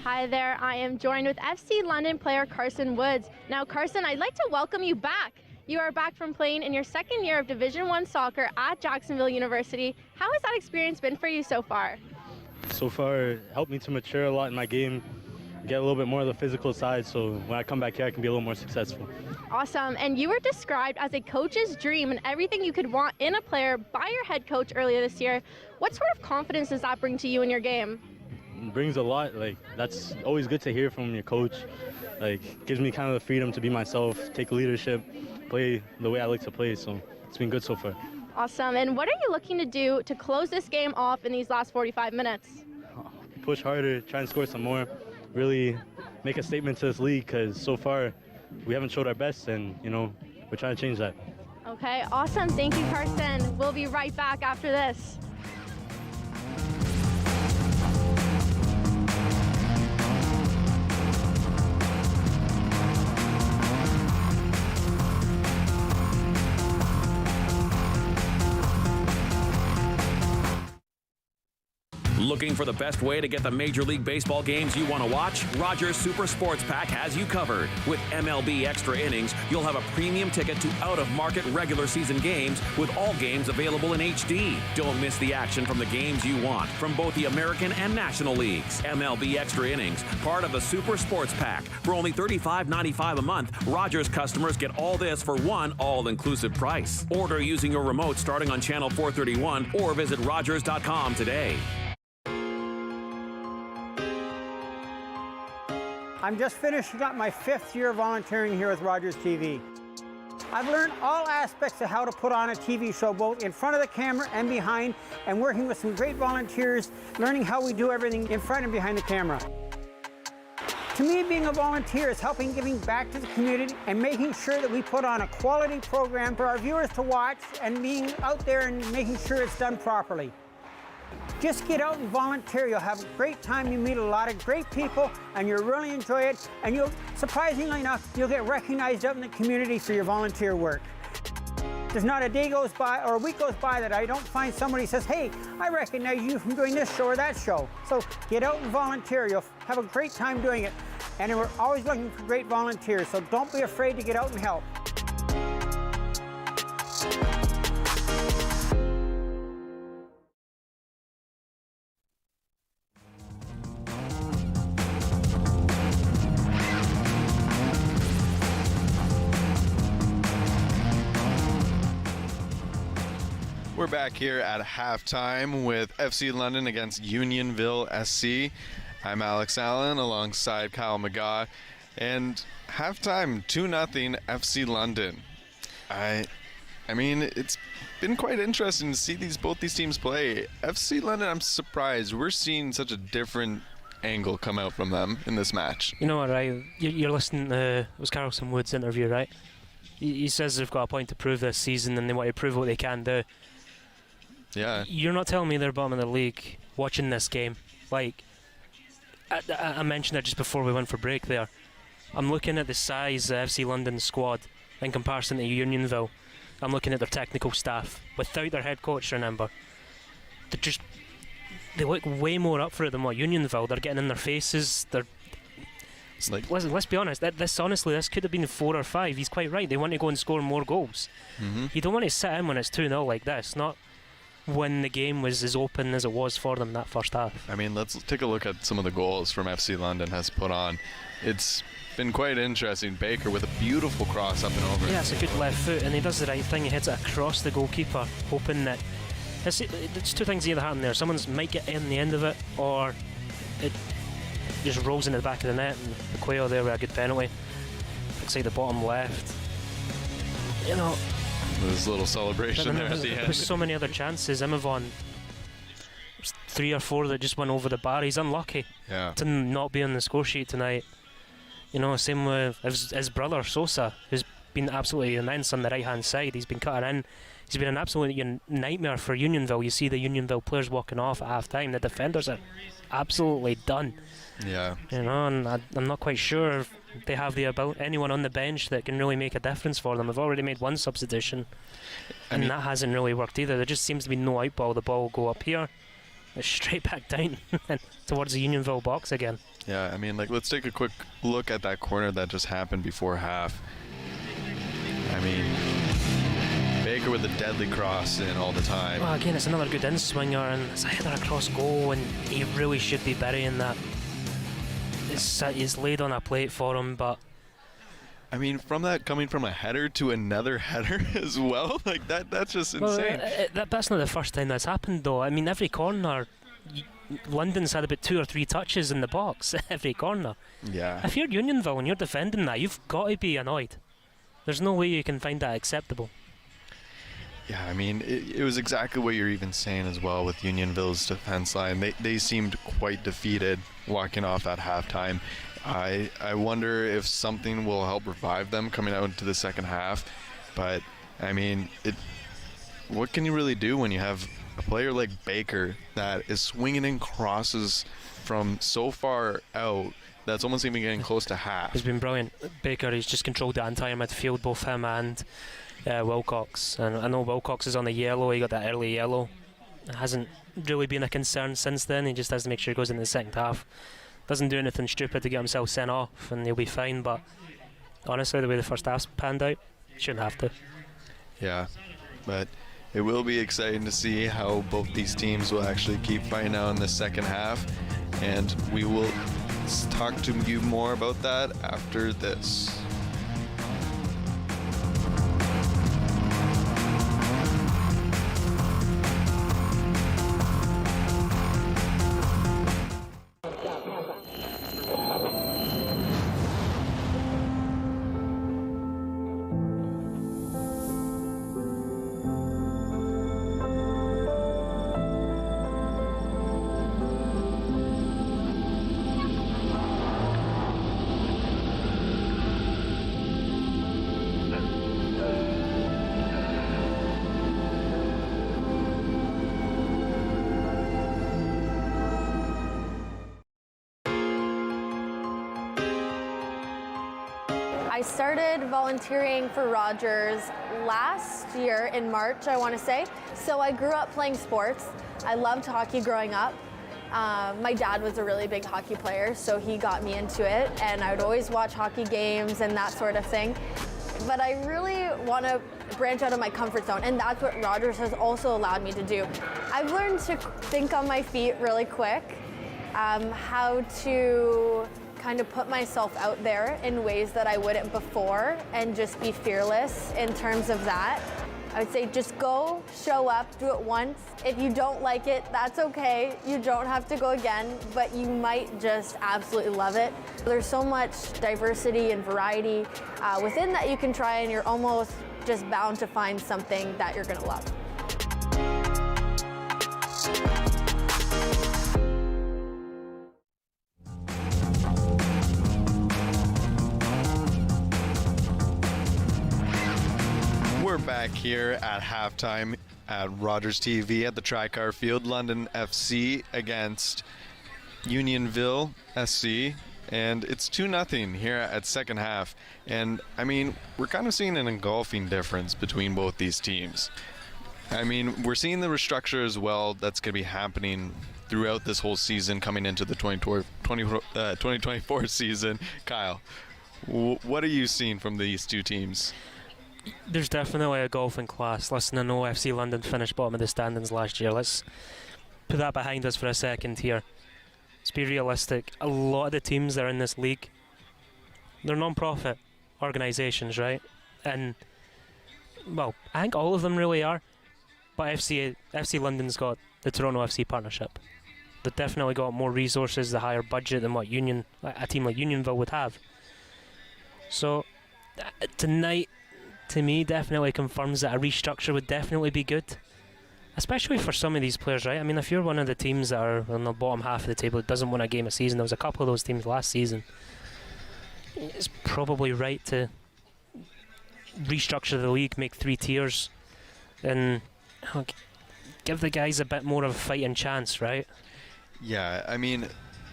Hi there, I am joined with FC London player Carson Woods. Now Carson, I'd like to welcome you back. You are back from playing in your second year of Division I soccer at Jacksonville University. How has that experience been for you so far? So far, it helped me to mature a lot in my game, get a little bit more of the physical side, so when I come back here I can be a little more successful. Awesome, and you were described as a coach's dream and everything you could want in a player by your head coach earlier this year. What sort of confidence does that bring to you in your game? It brings a lot. Like, that's always good to hear from your coach. Like, gives me kind of the freedom to be myself, take leadership, play the way I like to play, so it's been good so far. Awesome, and what are you looking to do to close this game off in these last 45 minutes? Push harder, try and score some more, really make a statement to this league, because so far we haven't showed our best, and you know, we're trying to change that. Okay, awesome. Thank you, Carson. We'll be right back after this. Looking Looking for the best way to get the Major League Baseball games you want to watch? Rogers Super Sports Pack has you covered. With MLB Extra Innings, you'll have a premium ticket to out-of-market regular season games with all games available in HD. Don't miss the action from the games you want from both the American and National Leagues. MLB Extra Innings, part of the Super Sports Pack. For only $35.95 a month, Rogers customers get all this for one all-inclusive price. Order using your remote starting on channel 431 or visit Rogers.com today. I'm just finishing up my 5th year volunteering here with Rogers TV. I've learned all aspects of how to put on a TV show, both in front of the camera and behind, and working with some great volunteers, learning how we do everything in front and behind the camera. To me, being a volunteer is helping giving back to the community and making sure that we put on a quality program for our viewers to watch and being out there and making sure it's done properly. Just get out and volunteer. You'll have a great time. You meet a lot of great people and you'll really enjoy it. And you'll, surprisingly enough, you'll get recognized out in the community for your volunteer work. There's not a day goes by or a week goes by that I don't find somebody who says, hey, I recognize you from doing this show or that show. So get out and volunteer. You'll have a great time doing it. And we're always looking for great volunteers, so don't be afraid to get out and help. We're back here at halftime with FC London against Unionville SC. I'm Alex Allen alongside Kyle McGaugh. And halftime, 2-0 FC London. I mean, it's been quite interesting to see both these teams play. FC London, I'm surprised. We're seeing such a different angle come out from them in this match. You know what, right? You're listening to it was Carlson Wood's interview, right? He says they've got a point to prove this season and they want to prove what they can do. Yeah. You're not telling me they're bottom of the league watching this game. Like, I mentioned it just before we went for break there. I'm looking at the size of FC London's squad in comparison to Unionville. I'm looking at their technical staff without their head coach, remember. They look way more up for it than what Unionville. They're getting in their faces. Let's be honest, this could have been 4 or 5. He's quite right. They want to go and score more goals. Mm-hmm. You don't want to sit in when it's 2-0 like this, not when the game was as open as it was for them that first half. I mean, let's take a look at some of the goals from FC London has put on. It's been quite interesting. Baker with a beautiful cross up and over. Yeah, it's a good left foot, and he does the right thing. He hits it across the goalkeeper, hoping that... There's two things either happen there. Someone's might get in the end of it, or it just rolls into the back of the net, and the Quayle there with a good penalty. Looks like the bottom left. You know... There's a little celebration there at the end. There was so many other chances. Imavon, 3 or 4 that just went over the bar. He's unlucky to not be on the score sheet tonight. You know, same with his brother Sosa, who's been absolutely immense on the right hand side. He's been cutting in. He's been an absolute nightmare for Unionville. You see the Unionville players walking off at half time. The defenders are absolutely done. Yeah. You know, and I'm not quite sure if they have anyone on the bench that can really make a difference for them. They've already made one substitution, and that hasn't really worked either. There just seems to be no out ball. The ball will go up here, straight back down and towards the Unionville box again. Yeah, I mean, let's take a quick look at that corner that just happened before half. I mean, Baker with a deadly cross in all the time. Well, again, it's another good in-swinger, and it's a header across goal, and he really should be burying that. It's laid on a plate for him, but... I mean, from that coming from a header to another header as well, that's just insane. Well, that's not the first time that's happened, though. I mean, every corner, London's had about 2 or 3 touches in the box, every corner. Yeah. If you're Unionville and you're defending that, you've got to be annoyed. There's no way you can find that acceptable. Yeah, I mean, it was exactly what you're even saying as well with Unionville's defense line. They seemed quite defeated walking off at halftime. I wonder if something will help revive them coming out into the second half. But, I mean, what can you really do when you have a player like Baker that is swinging in crosses from so far out that's almost even getting close to half? He's been brilliant. Baker, he's just controlled the entire midfield, both him and Wilcox. And I know Wilcox is on the yellow. He got that early yellow It hasn't really been a concern since then. He just has to make sure he goes in the second half. Doesn't do anything stupid to get himself sent off, and he'll be fine. But honestly, the way the first half's panned out, shouldn't have to. Yeah, but it will be exciting to see how both these teams will actually keep fighting out in the second half, and we will talk to you more about that after this. I started volunteering for Rogers last year in March, I want to say. So I grew up playing sports. I loved hockey growing up. My dad was a really big hockey player, so he got me into it, and I would always watch hockey games and that sort of thing. But I really want to branch out of my comfort zone, and that's what Rogers has also allowed me to do. I've learned to think on my feet really quick, how to kind of put myself out there in ways that I wouldn't before, and just be fearless in terms of that. I would say just go, show up, do it once. If you don't like it, that's okay. You don't have to go again, but you might just absolutely love it. There's so much diversity and variety within that you can try, and you're almost just bound to find something that you're gonna love. We're back here at halftime at Rogers TV at the Tri-Car Field. London FC against Unionville SC, and it's 2-0 here at second half. And I mean, we're kind of seeing an engulfing difference between both these teams. I mean, we're seeing the restructure as well that's going to be happening throughout this whole season coming into the 2024 season. Kyle, what are you seeing from these two teams? There's definitely a golfing class. Listen, I know FC London finished bottom of the standings last year. Let's put that behind us for a second here. Let's be realistic. A lot of the teams that are in this league, they're non-profit organisations, right? And, well, I think all of them really are. But FC London's got the Toronto FC partnership. They've definitely got more resources, the higher budget than what a team like Unionville would have. So, tonight, to me, definitely confirms that a restructure would definitely be good, especially for some of these players, right? I mean, if you're one of the teams that are on the bottom half of the table that doesn't win a game a season, there was a couple of those teams last season, it's probably right to restructure the league, make 3 tiers, and give the guys a bit more of a fighting chance, right? Yeah, I mean,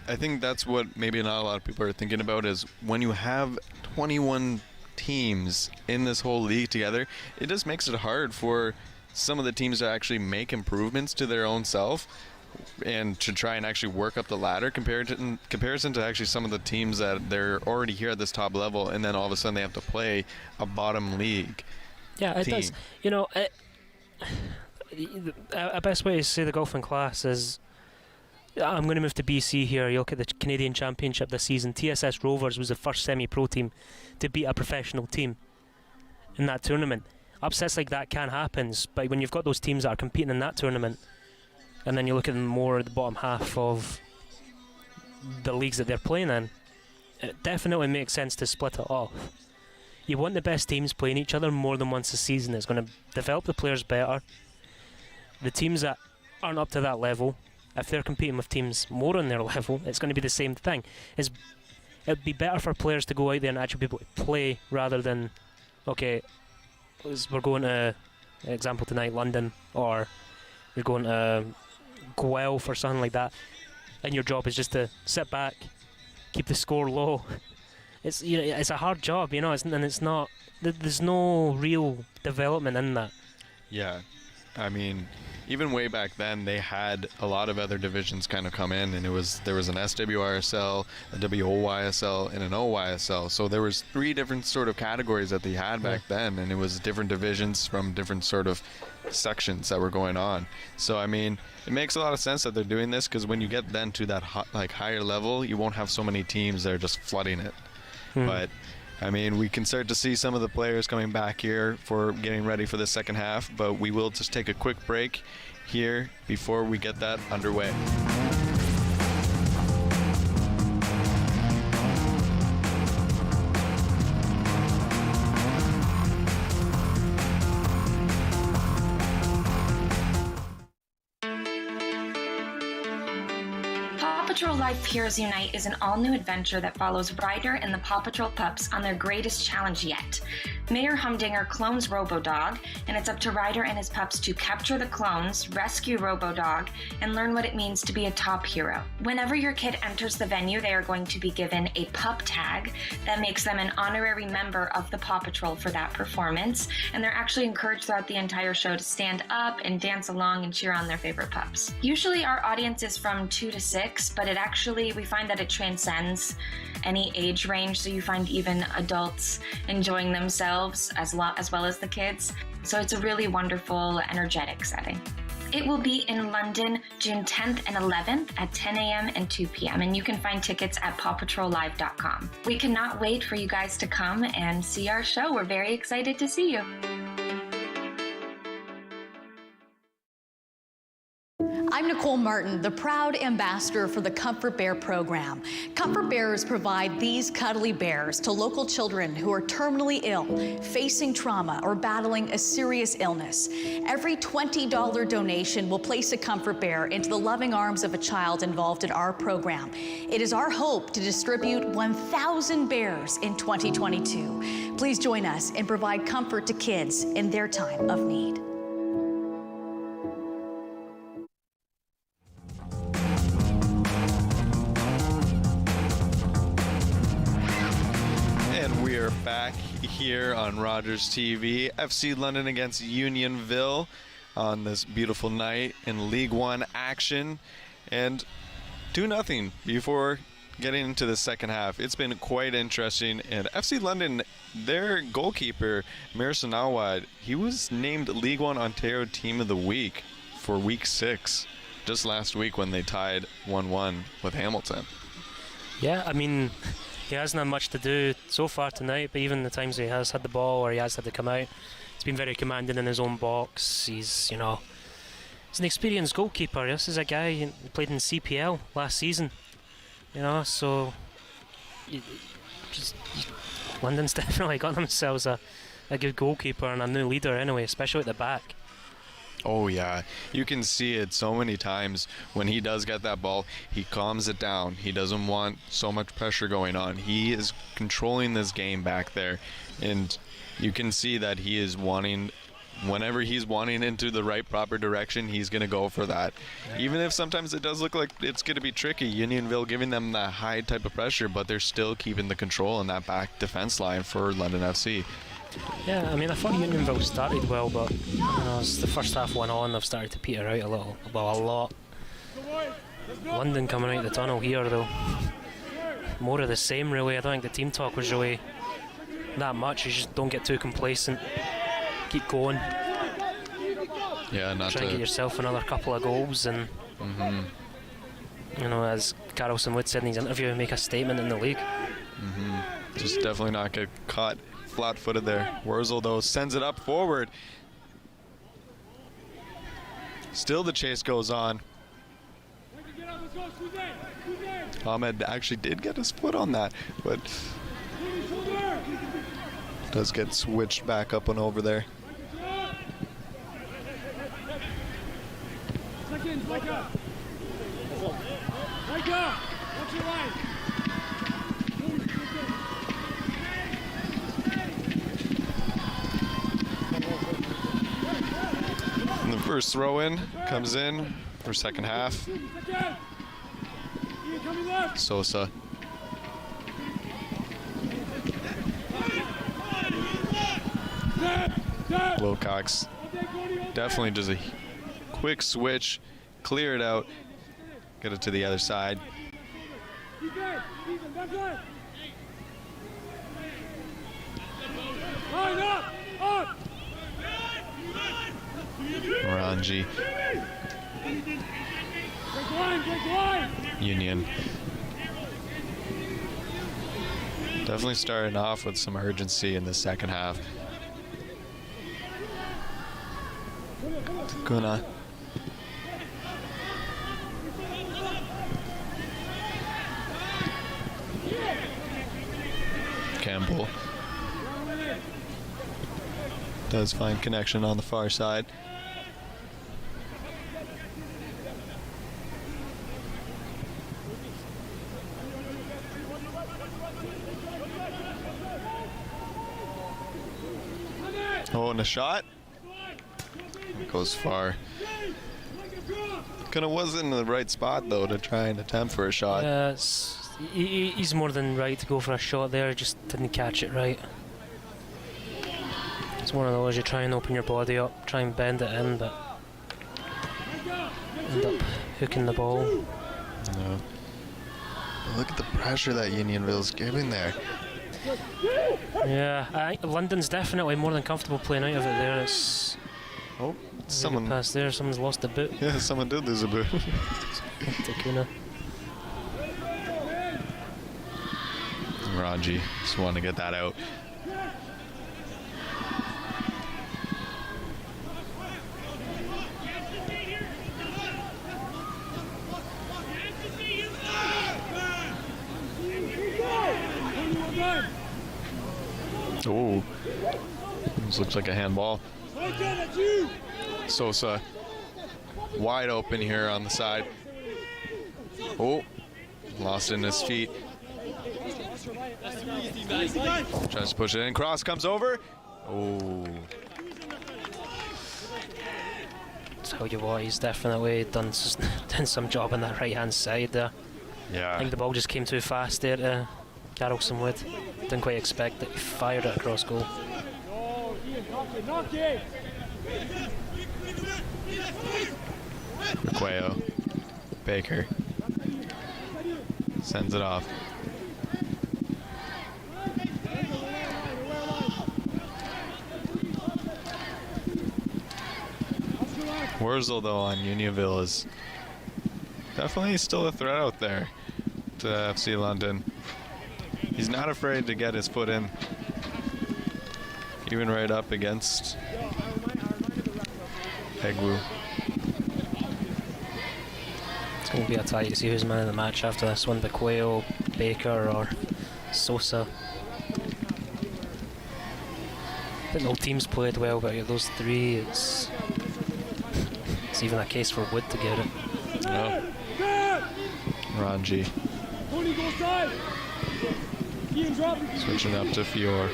I think that's what maybe not a lot of people are thinking about, is when you have 21 teams in this whole league together, it just makes it hard for some of the teams to actually make improvements to their own self and to try and actually work up the ladder in comparison to actually some of the teams that they're already here at this top level, and then all of a sudden they have to play a bottom league. Yeah, it team. does. You know, a best way to say the golfing class is, I'm going to move to BC here. You look at the Canadian Championship this season. TSS Rovers was the first semi-pro team to beat a professional team in that tournament. Upsets like that can happen, but when you've got those teams that are competing in that tournament, and then you look at them more at the bottom half of the leagues that they're playing in, it definitely makes sense to split it off. You want the best teams playing each other more than once a season. It's going to develop the players better. The teams that aren't up to that level, if they're competing with teams more on their level, it's going to be the same thing. It'd be better for players to go out there and actually be able to play, rather than, okay, we're going to, example tonight, London, or you're going to Guelph or something like that, and your job is just to sit back, keep the score low. It's a hard job, and it's not. There's no real development in that. Yeah, I mean, even way back then, they had a lot of other divisions kind of come in, and there was an SWRSL, a WOYSL, and an OYSL. So there was 3 different sort of categories that they had back then, and it was different divisions from different sort of sections that were going on. So I mean, it makes a lot of sense that they're doing this, because when you get then to that higher level, you won't have so many teams that are just flooding it. But I mean, we can start to see some of the players coming back here for getting ready for the second half, but we will just take a quick break here before we get that underway. Paw Patrol Live Peers Unite is an all-new adventure that follows Ryder and the Paw Patrol pups on their greatest challenge yet. Mayor Humdinger clones Robo-Dog, and it's up to Ryder and his pups to capture the clones, rescue Robo-Dog, and learn what it means to be a top hero. Whenever your kid enters the venue, they are going to be given a pup tag that makes them an honorary member of the Paw Patrol for that performance, and they're actually encouraged throughout the entire show to stand up and dance along and cheer on their favorite pups. Usually our audience is from 2 to 6, but we find that it transcends any age range, so you find even adults enjoying themselves as well as the kids. So it's a really wonderful, energetic setting. It will be in London, June 10th and 11th at 10 a.m. and 2 p.m. and you can find tickets at pawpatrollive.com. We cannot wait for you guys to come and see our show. We're very excited to see you. I'm Nicole Martin, the proud ambassador for the Comfort Bear program. Comfort Bears provide these cuddly bears to local children who are terminally ill, facing trauma, or battling a serious illness. Every $20 donation will place a Comfort Bear into the loving arms of a child involved in our program. It is our hope to distribute 1,000 bears in 2022. Please join us and provide comfort to kids in their time of need. Back here on Rogers TV, FC London against Unionville on this beautiful night in League One action, and 2-0 before getting into the second half. It's been quite interesting, and FC London, their goalkeeper Mirsanawa, he was named League One Ontario Team of the Week for Week 6 just last week when they tied 1-1 with Hamilton. Yeah, I mean, he hasn't had much to do so far tonight, but even the times he has had the ball or he has had to come out, he's been very commanding in his own box. He's an experienced goalkeeper. This is a guy who played in CPL last season, so London's definitely got themselves a good goalkeeper and a new leader anyway, especially at the back. Oh yeah, you can see it so many times when he does get that ball, he calms it down. He doesn't want so much pressure going on. He is controlling this game back there, and you can see that he is wanting, whenever he's wanting into the right proper direction, he's going to go for that. Even if sometimes it does look like it's going to be tricky, Unionville giving them that high type of pressure, but they're still keeping the control in that back defense line for London FC. Yeah, I mean, I thought Unionville started well, but as the first half went on, they've started to peter out a lot. London coming out of the tunnel here, though. More of the same, really. I don't think the team talk was really that much. You just don't get too complacent. Keep going. Yeah, try and get yourself another couple of goals, and as Carlson Wood said in his interview, make a statement in the league. Just definitely not get caught flat-footed there. Wurzel, though, sends it up forward. Still the chase goes on. Ahmed actually did get his foot on that, but does get switched back up and over there. And the first throw-in comes in for second half. Sosa. Wilcox definitely does a quick switch, clear it out, get it to the other side. Ranji. Union. Definitely starting off with some urgency in the second half. Guna. Campbell does find connection on the far side. Oh, and a shot. It goes far. Kind of was in the right spot though to try and attempt for a shot. Yeah, he's more than right to go for a shot there. Just didn't catch it right. It's one of those you try and open your body up, try and bend it in, but end up hooking the ball. No. But look at the pressure that Unionville's giving there. Yeah, I think London's definitely more than comfortable playing out of it there. It's Someone passed there. Someone's lost a boot. Yeah, someone did lose a boot. Takuna. Raji just wanted to get that out. Oh, this looks like a handball. Sosa wide open here on the side. Oh, lost in his feet. Tries to push it in. Cross comes over. Oh. Tell you what, he's definitely done some job on that right hand side there. Yeah. I think the ball just came too fast there to Carlson Wood. Didn't quite expect that he fired it across goal. Requeo. Baker. Sends it off. Wurzel, though, on Unionville is definitely still a threat out there to FC London. He's not afraid to get his foot in, even right up against Egwu. It's going to be a tie to see who's man of the match after this one, Bequeo, Baker or Sosa. I think all teams played well, but out of those three, it's even a case for Wood to get it. No. Ranji. Switching up to Fior.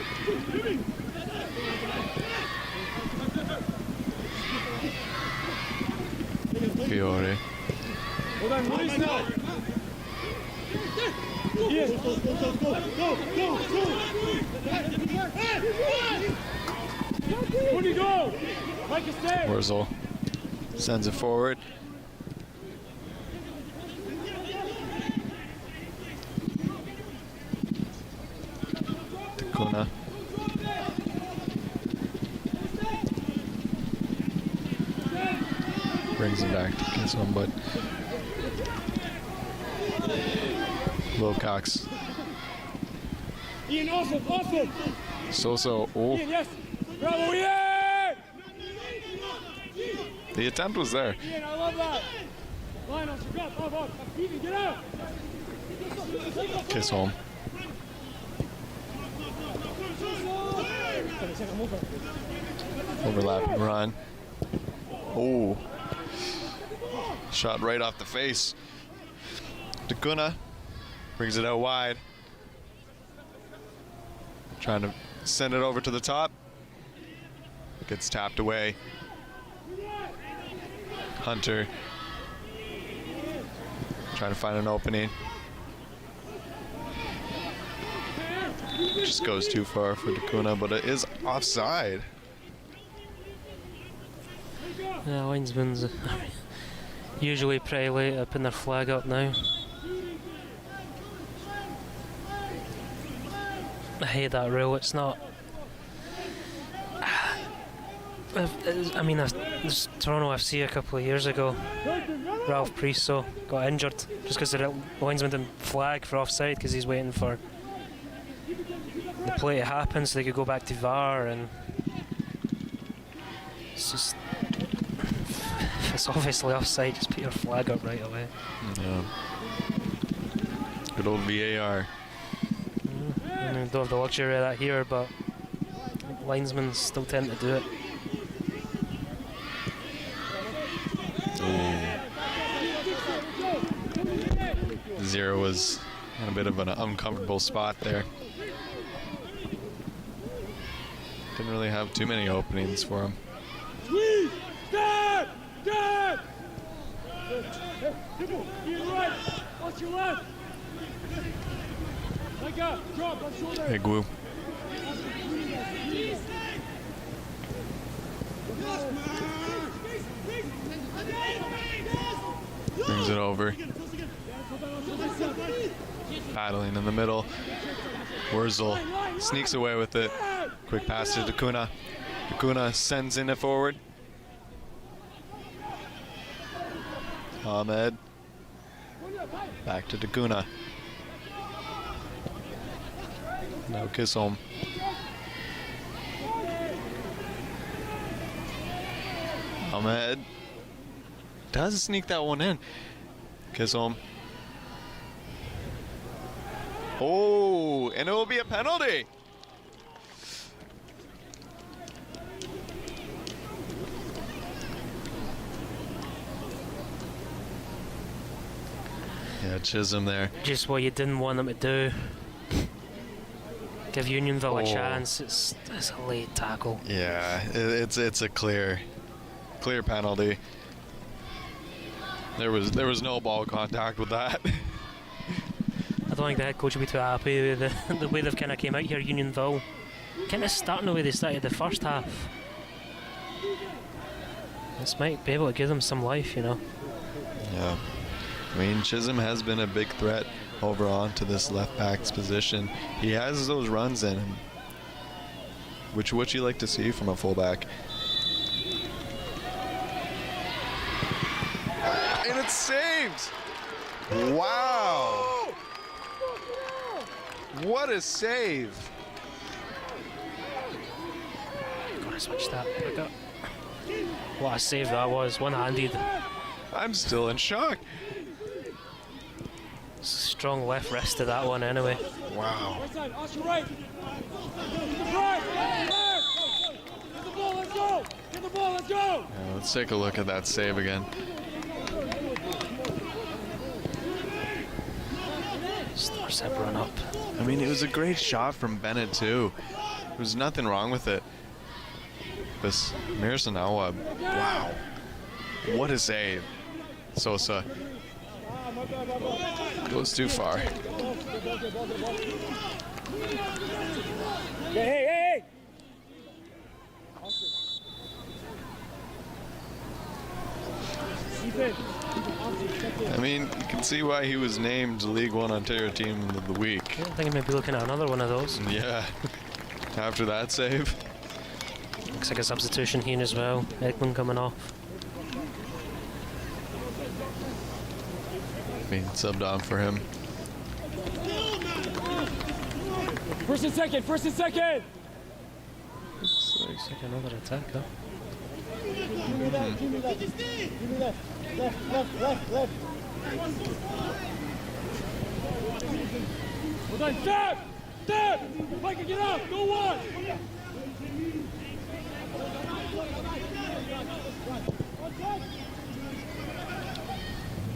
Fiore. Wurzel sends it forward. Takuna. Brings it back to Kinsman, but Wilcox. Ian, awesome. Sosa. Oh. Ian, yes. Bravo, Ian! The attempt was there. Ian, I love that. Line on, up. Ian, get out. Kiss home. Overlapping run. Oh. Shot right off the face. Takuna brings it out wide. Trying to send it over to the top. Gets tapped away. Hunter trying to find an opening. Just goes too far for Takuna, but it is offside. Yeah, linesmen's usually pretty late at putting their flag up now. I hate that rule. It's not. I mean, there's Toronto FC a couple of years ago. Ralph Priso got injured just because the linesman didn't flag for offside because he's waiting for the play to happen so they could go back to VAR, and it's just, if it's obviously offside, just put your flag up right away. Yeah. Good old VAR. I mean, we don't have the luxury of that here, but linesmen still tend to do it. Zero was in a bit of an uncomfortable spot there. Didn't really have too many openings for him. Squeeze! Stand! Stand! Right! Watch your left! Leg up! Drop on shoulder! Hey, Gu. Brings it over. Paddling in the middle. Wurzel sneaks away with it. Quick pass to Dacuna. Dacuna sends in it forward. Ahmed. Back to Dacuna. Now Kisholm. Ahmed does sneak that one in. Kisholm. Oh, and it will be a penalty. Yeah, Chisholm there. Just what you didn't want them to do. Give Unionville a chance. It's a late tackle. Yeah, it's a clear penalty. There was no ball contact with that. I don't think the head coach will be too happy with the way they've kind of came out here, Unionville. Kind of starting the way they started the first half. This might be able to give them some life, you know. Yeah. I mean, Chisholm has been a big threat over onto this left back's position. He has those runs in him, which what you like to see from a fullback. And it's saved. Wow. What a save. Gotta switch that back up. What a save that was, one-handed. I'm still in shock. Strong left wrist to that one anyway. Wow. Right side, Oscar right. Right. Get the ball, let's go. Get the ball, let's go. Yeah, let's take a look at that save again. Step run up. I mean, it was a great shot from Bennett too. There was nothing wrong with it. But Mirasanawa, wow. What a save. Sosa goes too far. Hey. I mean, you can see why he was named League One Ontario Team of the Week. I think I may be looking at another one of those. Yeah. After that save. Looks like a substitution here as well. Ekman coming off. Being subbed on for him. First and second. Looks like another attack, huh? Give me that. Left. Well done. Step. Mike, get up. Go one.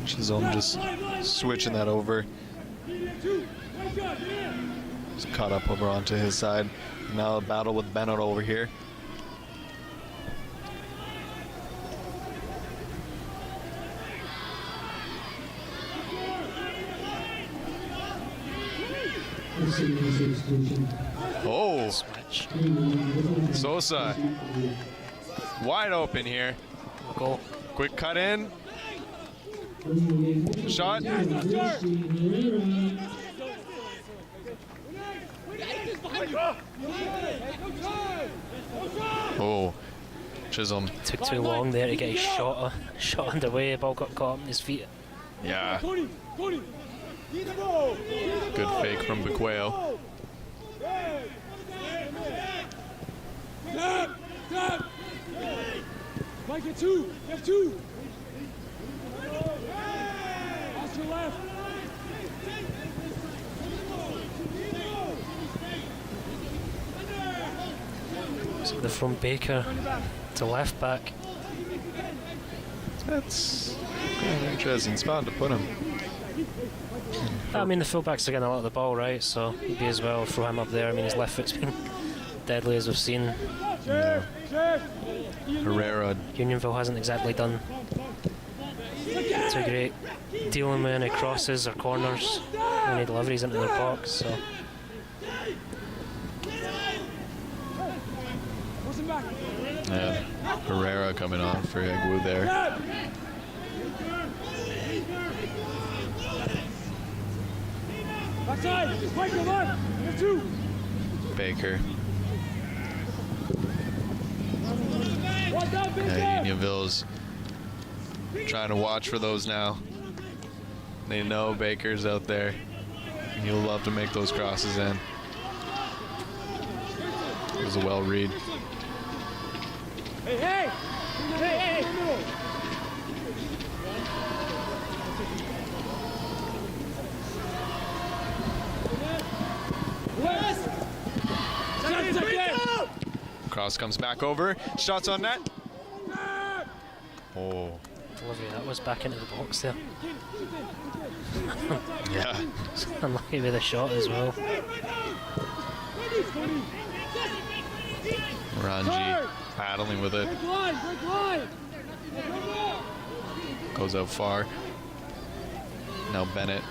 Chisholm just switching that over. Just caught up over onto his side. Now a battle with Bennett over here. Oh, Sosa wide open here. Goal. Quick cut in. Shot. Oh, Chisholm. Took too long there to get his shot underway. The ball got caught on his feet. Yeah. Good fake from Bequeo. Mike, get two. You have two. Pass your left. So they're from Baker to left back. That's an interesting spot to put him. I mean, the fullbacks are getting a lot of the ball, right? So he'd be as well throw him up there. I mean, his left foot's been deadly, as we've seen. Yeah. Herrera. Unionville hasn't exactly done too great dealing with any crosses or corners, any deliveries into their box. So yeah, Herrera coming on for Egwu there. Backside, just Mike, your left. You have two. Baker. Yeah, Unionville's trying to watch for those now. They know Baker's out there. And you'll love to make those crosses in. It was a well read. Hey, hey! Hey, hey! West! Cross comes back over. Shots on net. Oh. delivery, that was back into the box there. Yeah. Unlucky with a shot as well. Ranji paddling with it. Goes out far. Now Bennett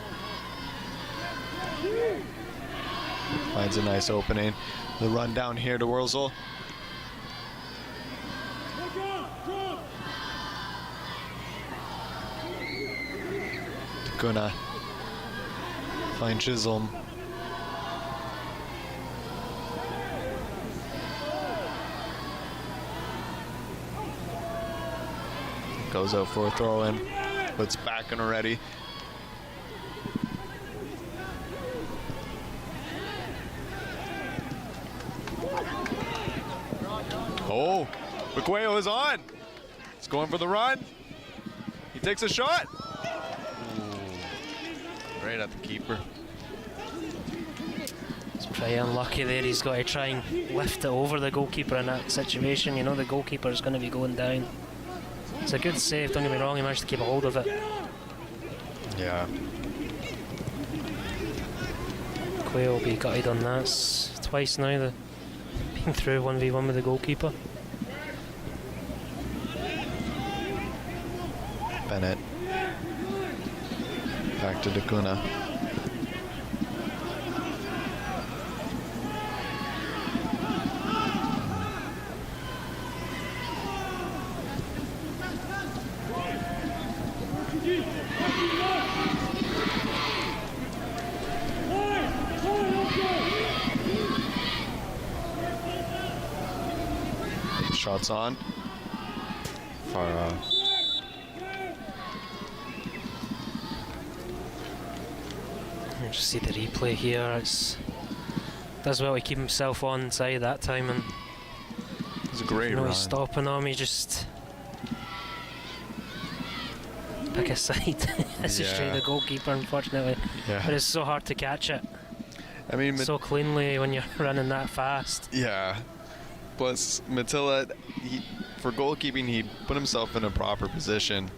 finds a nice opening. The run down here to Wurzel. Gonna find Chisholm. Goes out for a throw in. Puts back in already. Oh, Bequeo is on. He's going for the run. He takes a shot. Ooh, right at the keeper. He's pretty unlucky there. He's got to try and lift it over the goalkeeper in that situation. You know the goalkeeper is going to be going down. It's a good save, don't get me wrong, he managed to keep a hold of it. Yeah. Quayle will be gutted on that. It's twice now they've been through 1v1 with the goalkeeper. Bennett. Back to Dakuna. Shots on. Far off. You just see the replay here. Does well to keep himself on side that time, and it's a great run. He's stopping him. He just pick a side. This is straight the goalkeeper, unfortunately. Yeah. But it's so hard to catch it. I mean, so cleanly when you're running that fast. Yeah. Plus, Matilla, for goalkeeping, he put himself in a proper position.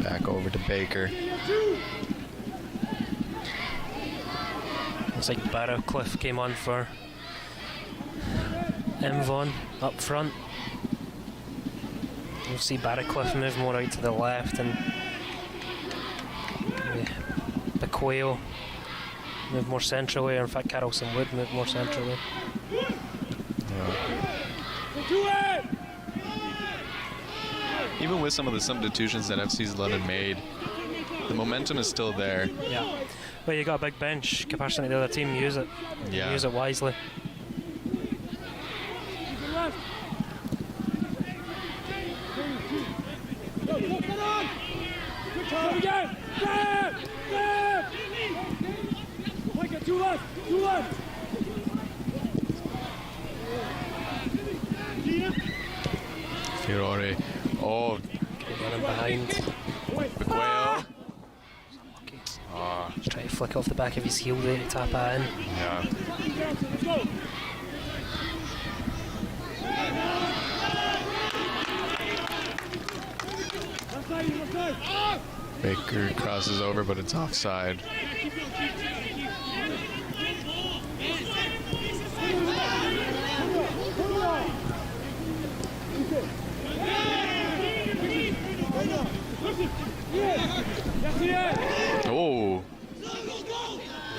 Back over to Baker. Looks like Barrowcliff came on for Mvon up front. You'll see Barrowcliff move more out to the left, and Quayle move more centrally, or in fact Carlson would move more centrally. Even with some of the substitutions that FC's London made, the momentum is still there. Yeah. Well, you got a big bench capacity. The other team, use it. Yeah. Use it wisely. Fiore. Oh. Running behind. Quayle. Just trying to flick off the back of his heel there to tap that in. Yeah. Baker crosses over, but it's offside. Oh.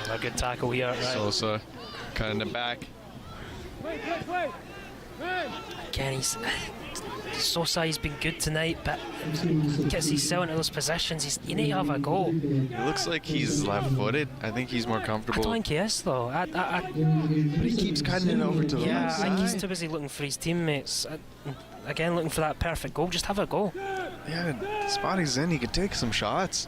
A good tackle here, right? Sosa kind of in the back. Again, Sosa, he's been good tonight, but gets himself into those positions, you need to have a goal. It looks like he's left-footed. I think he's more comfortable. I don't think he is, though. But he keeps cutting it over to the left side. I think he's too busy looking for his teammates. Again, looking for that perfect goal. Just have a goal. Yeah, the spot he's in, he could take some shots.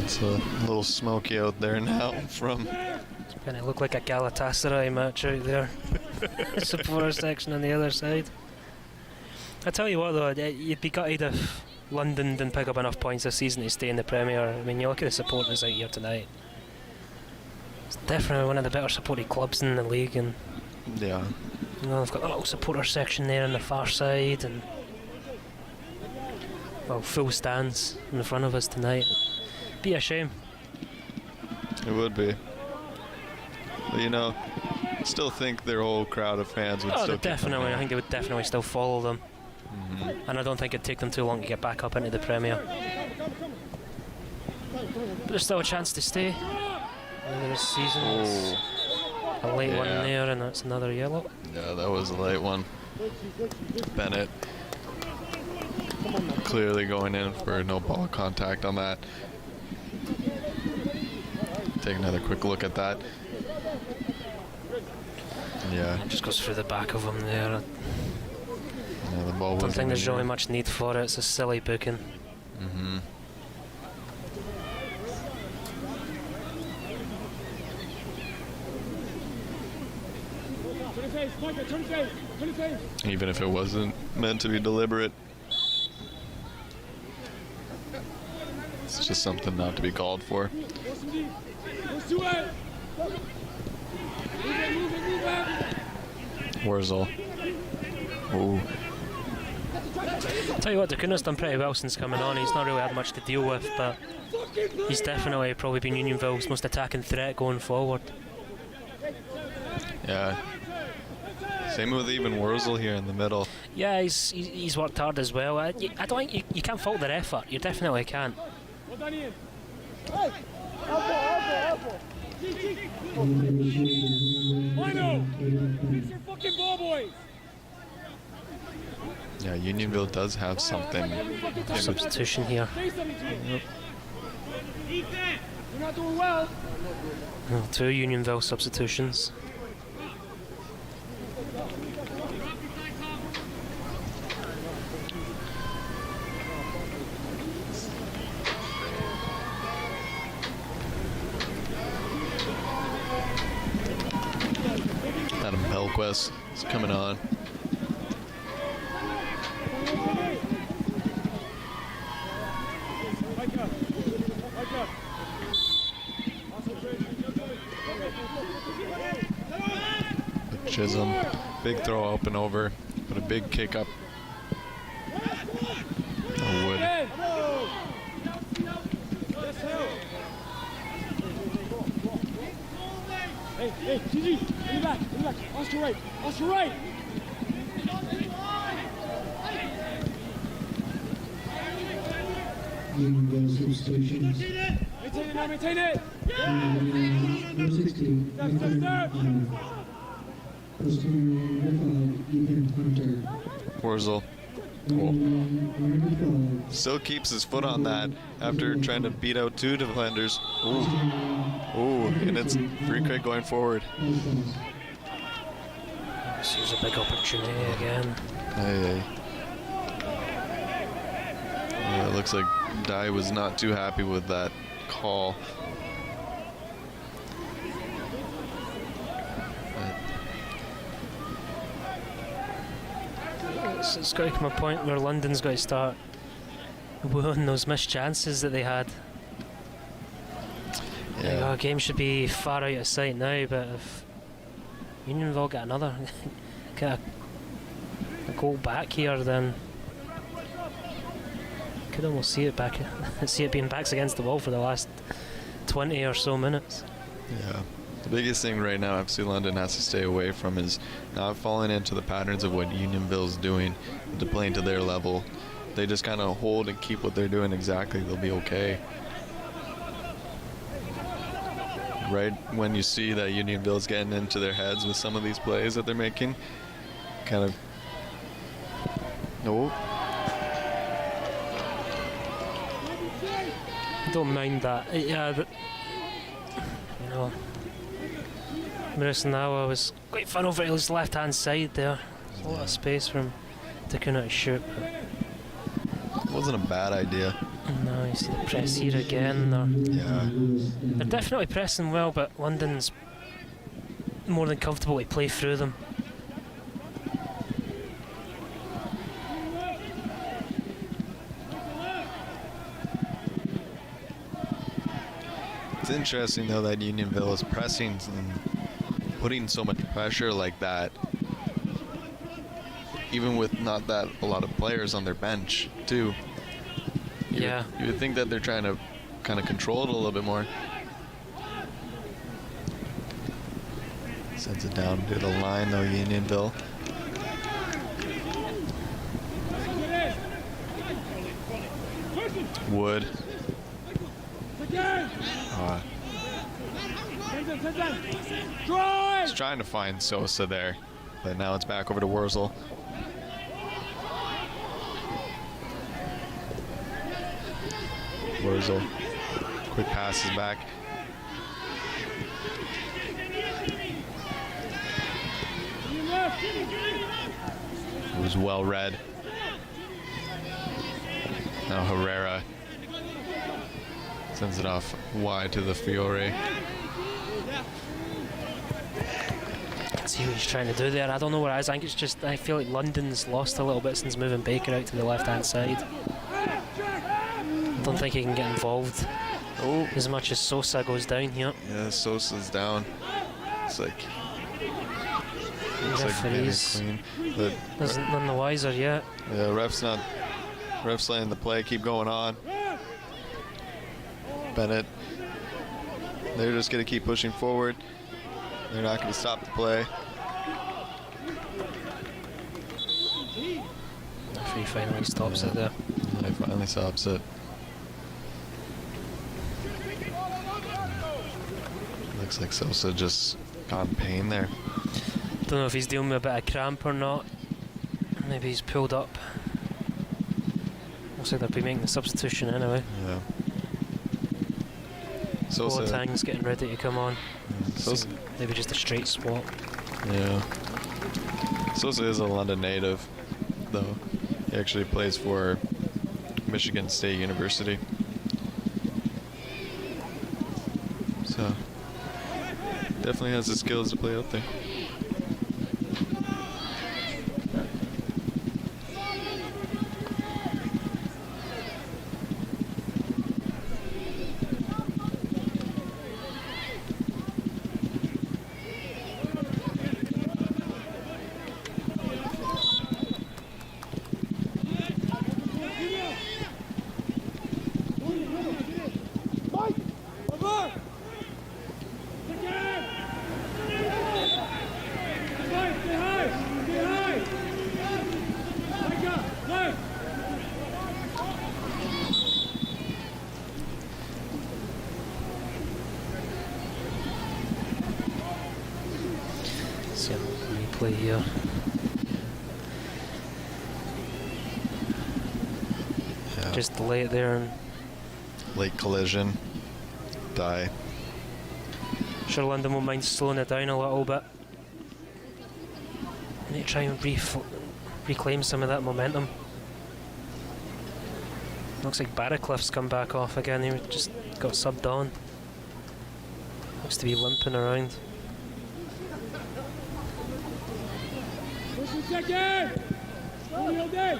It's a little smoky out there now from... It's going to look like a Galatasaray match out there. Supporter section on the other side. I tell you what though, you'd be gutted if London didn't pick up enough points this season to stay in the Premier. I mean, you look at the supporters out here tonight. It's definitely one of the better supported clubs in the league, and yeah, you know, they've got a little supporter section there on the far side, and well, full stands in front of us tonight. Be a shame. It would be. But you know, I still think their whole crowd of fans would still definitely. I think they would definitely still follow them. And I don't think it'd take them too long to get back up into the Premier. But there's still a chance to stay this season. A late one there, and that's another yellow. Yeah, that was a late one. Bennett clearly going in for no ball contact on that. Take another quick look at that. Yeah. It just goes through the back of him there. Yeah, the ball I don't think there's really much need for it. It's a silly booking. Even if it wasn't meant to be deliberate, it's just something not to be called for. Wurzel. Ooh. Tell you what, Dacuna's done pretty well since coming on. He's not really had much to deal with, but he's definitely probably been Unionville's most attacking threat going forward. Yeah. Same with even Wurzel here in the middle. Yeah, he's worked hard as well. I don't think you can't fault their effort. You definitely can't. Yeah, Unionville does have something. Substitution here. You're not doing well. Well, 2 Unionville substitutions. Adam Belquist is coming on. Chisholm. Big throw up and over, but a big kick up. Oh, Wood. Hey, Gigi, in the back. Oscar right. Unionville substitutions. Maintain it. Number 16, Post number 5, Ethan Hunter. Wurzel. Still keeps his foot on that after trying to beat out 2 defenders. Ooh, and it's free kick going forward. This is a big opportunity again. Hey. Yeah, it looks like Dye was not too happy with that call. It's got to come a point where London's got to start wooing those missed chances that they had. Yeah. Like, our game should be far out of sight now, but if Unionville get another get a goal back here, then could almost see it back, see it being backs against the wall for the last 20 or so minutes. Yeah. The biggest thing right now FC London has to stay away from is not falling into the patterns of what Unionville's doing, to playing to their level. They just kind of hold and keep what they're doing exactly, they'll be okay. Right when you see that Unionville's getting into their heads with some of these plays that they're making, kind of, no. Don't mind that. Yeah, you know, Murasawa was quite fun over his left-hand side there. There's a lot of space for him to kind of shoot. It wasn't a bad idea. No, you see the press here again. They're definitely pressing well, but London's more than comfortable to play through them. It's interesting though that Unionville is pressing and putting so much pressure like that, even with not that a lot of players on their bench too. You would think that they're trying to kind of control it a little bit more. Sends it down to the line though, Unionville. Wood. He's trying to find Sosa there, but now it's back over to Wurzel. Wurzel, quick passes back. It was well read. Now Herrera sends it off wide to the Fiore. See what he's trying to do there. I don't know what it is. I think it's just, I feel like London's lost a little bit since moving Baker out to the left-hand side. I don't think he can get involved as much as Sosa goes down here. Yeah, Sosa's down. It's like, referees clean, but none the wiser yet. Yeah, ref's letting the play keep going on. Bennett, they're just going to keep pushing forward. They're not going to stop the play. Referee finally stops it there. He finally stops it. Looks like Sosa just got in pain there. Don't know if he's dealing with a bit of cramp or not. Maybe he's pulled up. Looks like they'll be making the substitution anyway. Yeah. Sosa, Boateng's getting ready to come on. Sosa, maybe just a straight swap. Yeah. Sosa is a London native, though. He actually plays for Michigan State University. So, definitely has the skills to play out there. play here. Yeah. Just late there and Late collision. Die. sure London won't mind slowing it down a little bit. Need to try and reclaim some of that momentum. Looks like Barracliff's come back off again. He just got subbed on. Looks to be limping around. Push a second. All day.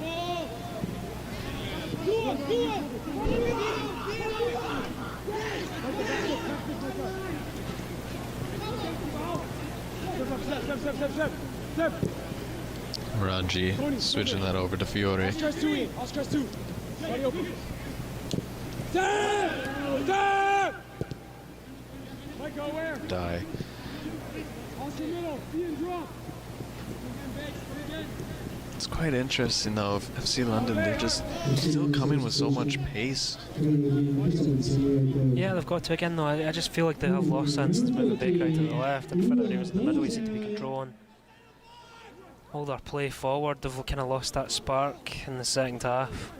Ball. Go, go. Step. Raji switching that over to Fiore. I'll stress two. Body open. Step. Mike, go where? Die. Oscar middle. Be and drop. It's quite interesting though. FC London, they're just still coming with so much pace. Yeah, they've got to again though. I just feel like they have lost sense moving back out to the left. I prefer that he was in the middle. He seemed to be controlling all their play forward. They've kind of lost that spark in the second half.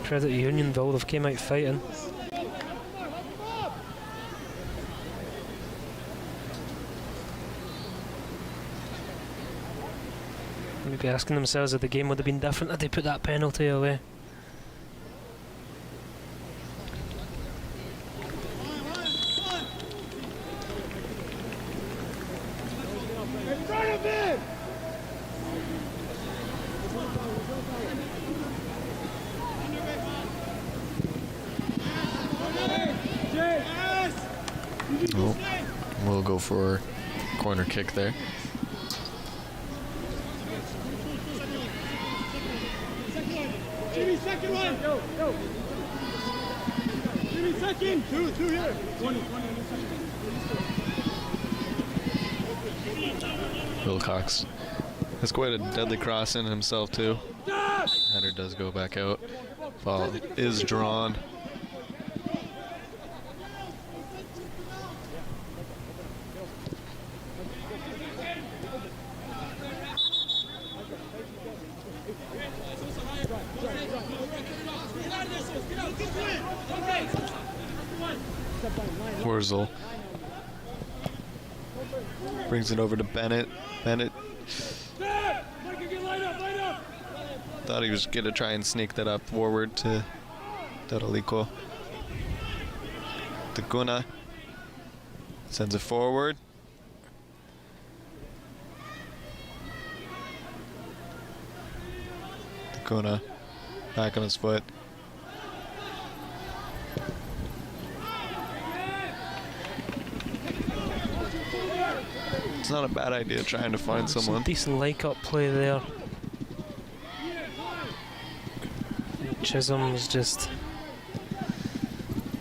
Credit to Unionville, they've came out fighting. Maybe asking themselves if the game would have been different had they put that penalty away. In front of him! Oh, we'll go for corner kick there. Jimmy, second one! Go! Jimmy, second! Two here! 20. Wilcox has quite a deadly cross in himself too. Header does go back out. Ball is drawn. Wurzel brings it over to Bennett. Bennett thought he was going to try and sneak that up forward to Daraliko. Taguna sends it forward. Taguna back on his foot. It's not a bad idea trying to find someone. Some decent like-up play there. Chisholm's just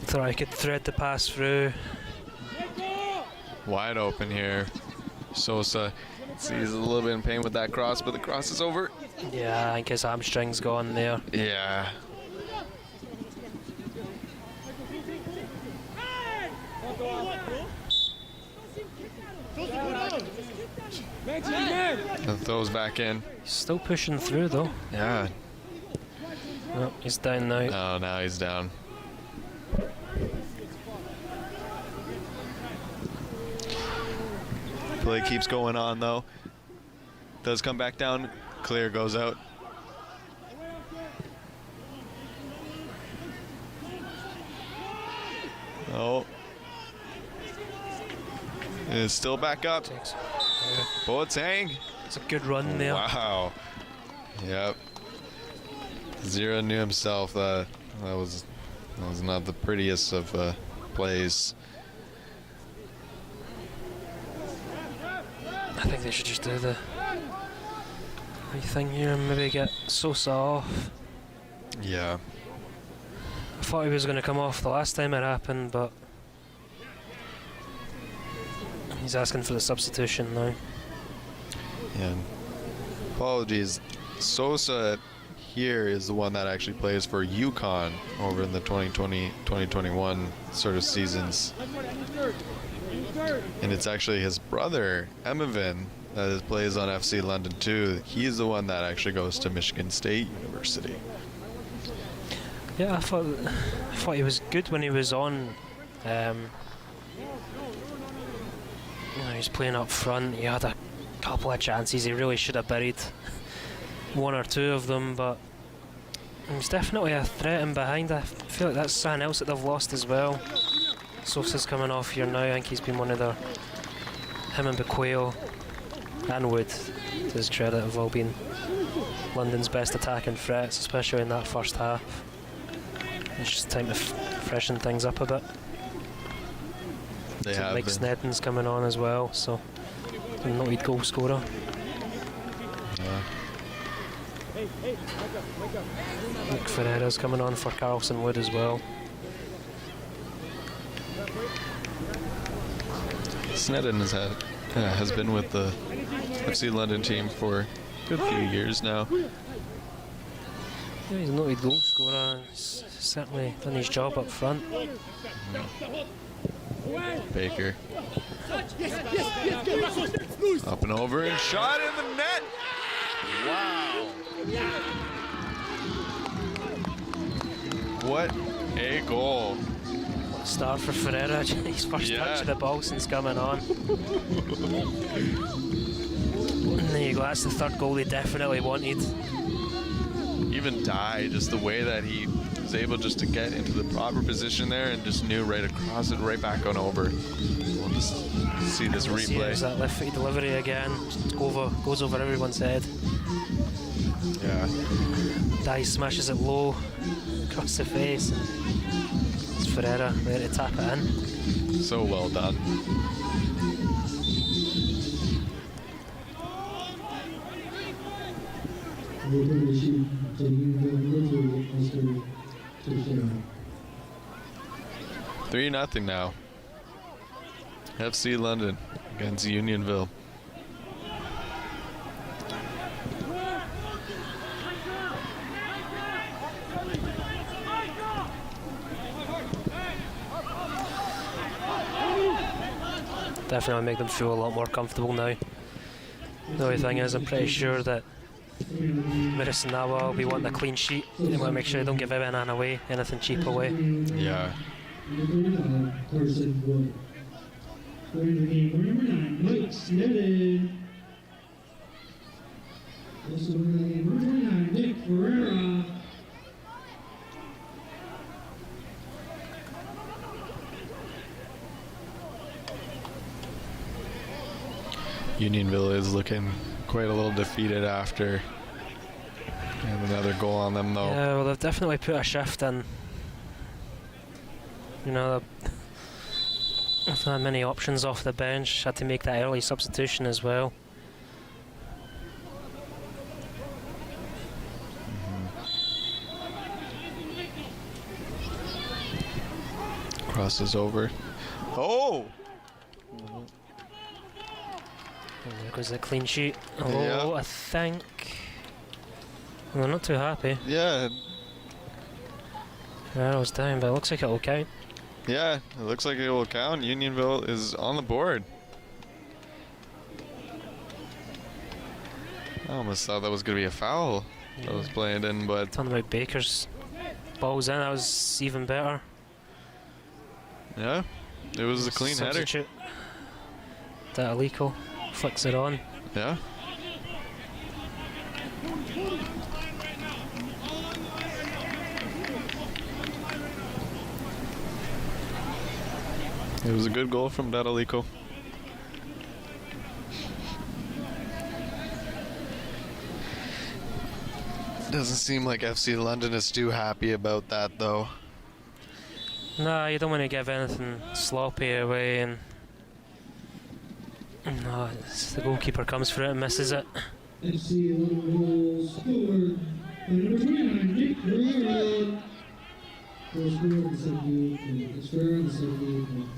thought I could thread the pass through. Wide open here. Sosa sees a little bit in pain with that cross, but the cross is over. Yeah, I think his hamstring's gone there. Yeah. And throws back in. He's still pushing through though. Yeah. Oh, he's down now. Oh, now he's down. Play keeps going on though. Does come back down. Clear goes out. Oh. It's still back up. Boateng. It's a good run there. Wow. Yep. Zero knew himself that was not the prettiest of plays. I think they should just do the right thing here and maybe get Sosa off. Yeah. I thought he was going to come off the last time it happened, but he's asking for the substitution now. Yeah. Apologies. Sosa, here is the one that actually plays for UConn over in the 2020-2021 sort of seasons. And it's actually his brother, Emavin, that plays on FC London too. He's the one that actually goes to Michigan State University. Yeah, I thought he was good when he was on. He was playing up front. He had a couple of chances. He really should have buried one or two of them, but he was definitely a threat in behind. I feel like that's something else that they've lost as well. Sosa's coming off here now. I think he's been one of their, him and Bequail and Wood, to his credit, have all been London's best attacking threats, especially in that first half. It's just time to freshen things up a bit. They have Mike been. Snedden's coming on as well, so a noted goal scorer. Nick Ferreira's coming on for Carlson Wood as well. Snedden has been with the FC London team for a good few years now. Yeah, he's a noted goal scorer and he's certainly done his job up front. Baker. Up and over and shot in the net. Wow. What a goal. Start for Ferreira. His first touch of the ball since coming on. And there you go, that's the third goal they definitely wanted. Even Dye, just the way that he was able just to get into the proper position there and just knew right across it, right back on over. We'll just see this replay. There's that left foot delivery again. Just goes over everyone's head. Yeah. Dye smashes it low across the face. And it's Ferreira there to tap it in. So well done. Three 0 now. FC London against Unionville. Definitely make them feel a lot more comfortable now. The only thing is, I'm pretty sure that Mirisanawa will be wanting a clean sheet. They want to make sure they don't give anything away, anything cheap away. Yeah. Carson Wood. Going to the game, number 9, Mike Snedden. Also going to the game, number 29, Nick Ferreira. Unionville is looking quite a little defeated after. And another goal on them though. Yeah, well, they've definitely put a shift in. You know, they've not had many options off the bench. Had to make that early substitution as well. Crosses over. Oh! And there goes the clean sheet. Oh, Yeah. I think they're not too happy. Yeah. I was down, but it looks like it'll count. Yeah, it looks like it will count. Unionville is on the board. I almost thought that was going to be a foul that was playing in, but... Talking about Baker's balls in, that was even better. Yeah, it was a clean header. Substitute. Datalico flicks it on. Yeah. It was a good goal from Datalico. Doesn't seem like FC London is too happy about that though. No, you don't want to give anything sloppy away, and no, the goalkeeper comes for it and misses it. FC London goal scored by number 29, Nick Ferreira. Goal scored in the 78th minute. It's Ferreira in the 78th minute.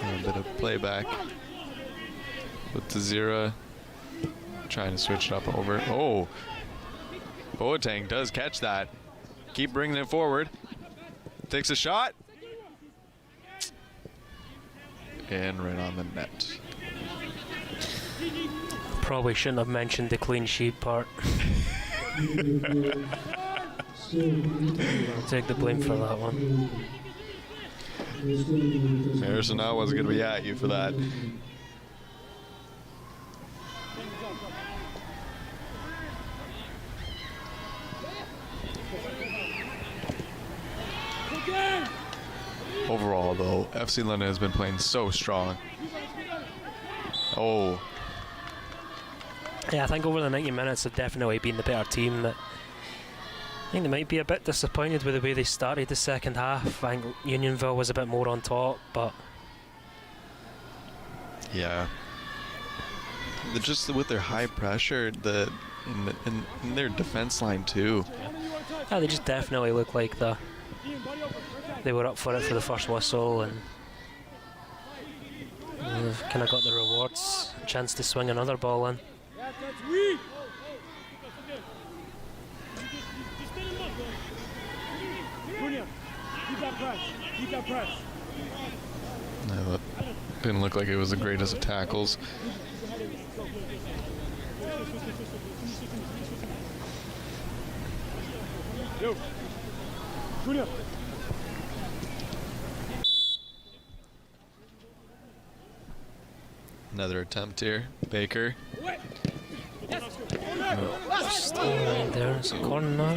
A bit of playback with Tazira trying to switch it up over. Oh, Boateng does catch that. Keep bringing it forward. Takes a shot. And right on the net. Probably shouldn't have mentioned the clean sheet part. I'll take the blame for that one. Harrison now was going to be at you for that. Overall, though, FC London has been playing so strong. Oh. Yeah, I think over the 90 minutes they've definitely been the better team. But I think they might be a bit disappointed with the way they started the second half. I think Unionville was a bit more on top, but yeah, just with their high pressure, in their defense line too. yeah, they just definitely look like they were up for it for the first whistle, and they've kind of got the rewards. A chance to swing another ball in. No, that didn't look like it was the greatest of tackles. Another attempt here, Baker. Still right there, it's a corner now.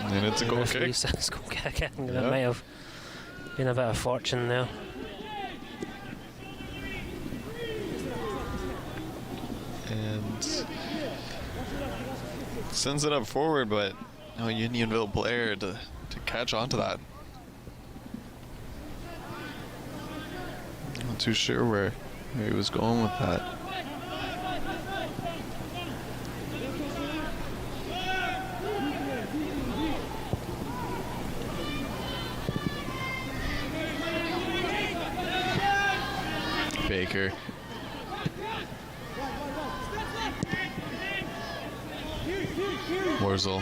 And it's a goal kick. It's a goal kick. That might have been a bit of fortune there. And sends it up forward, but no Unionville player to catch onto that. Not too sure where he was going with that. Baker. Warzel.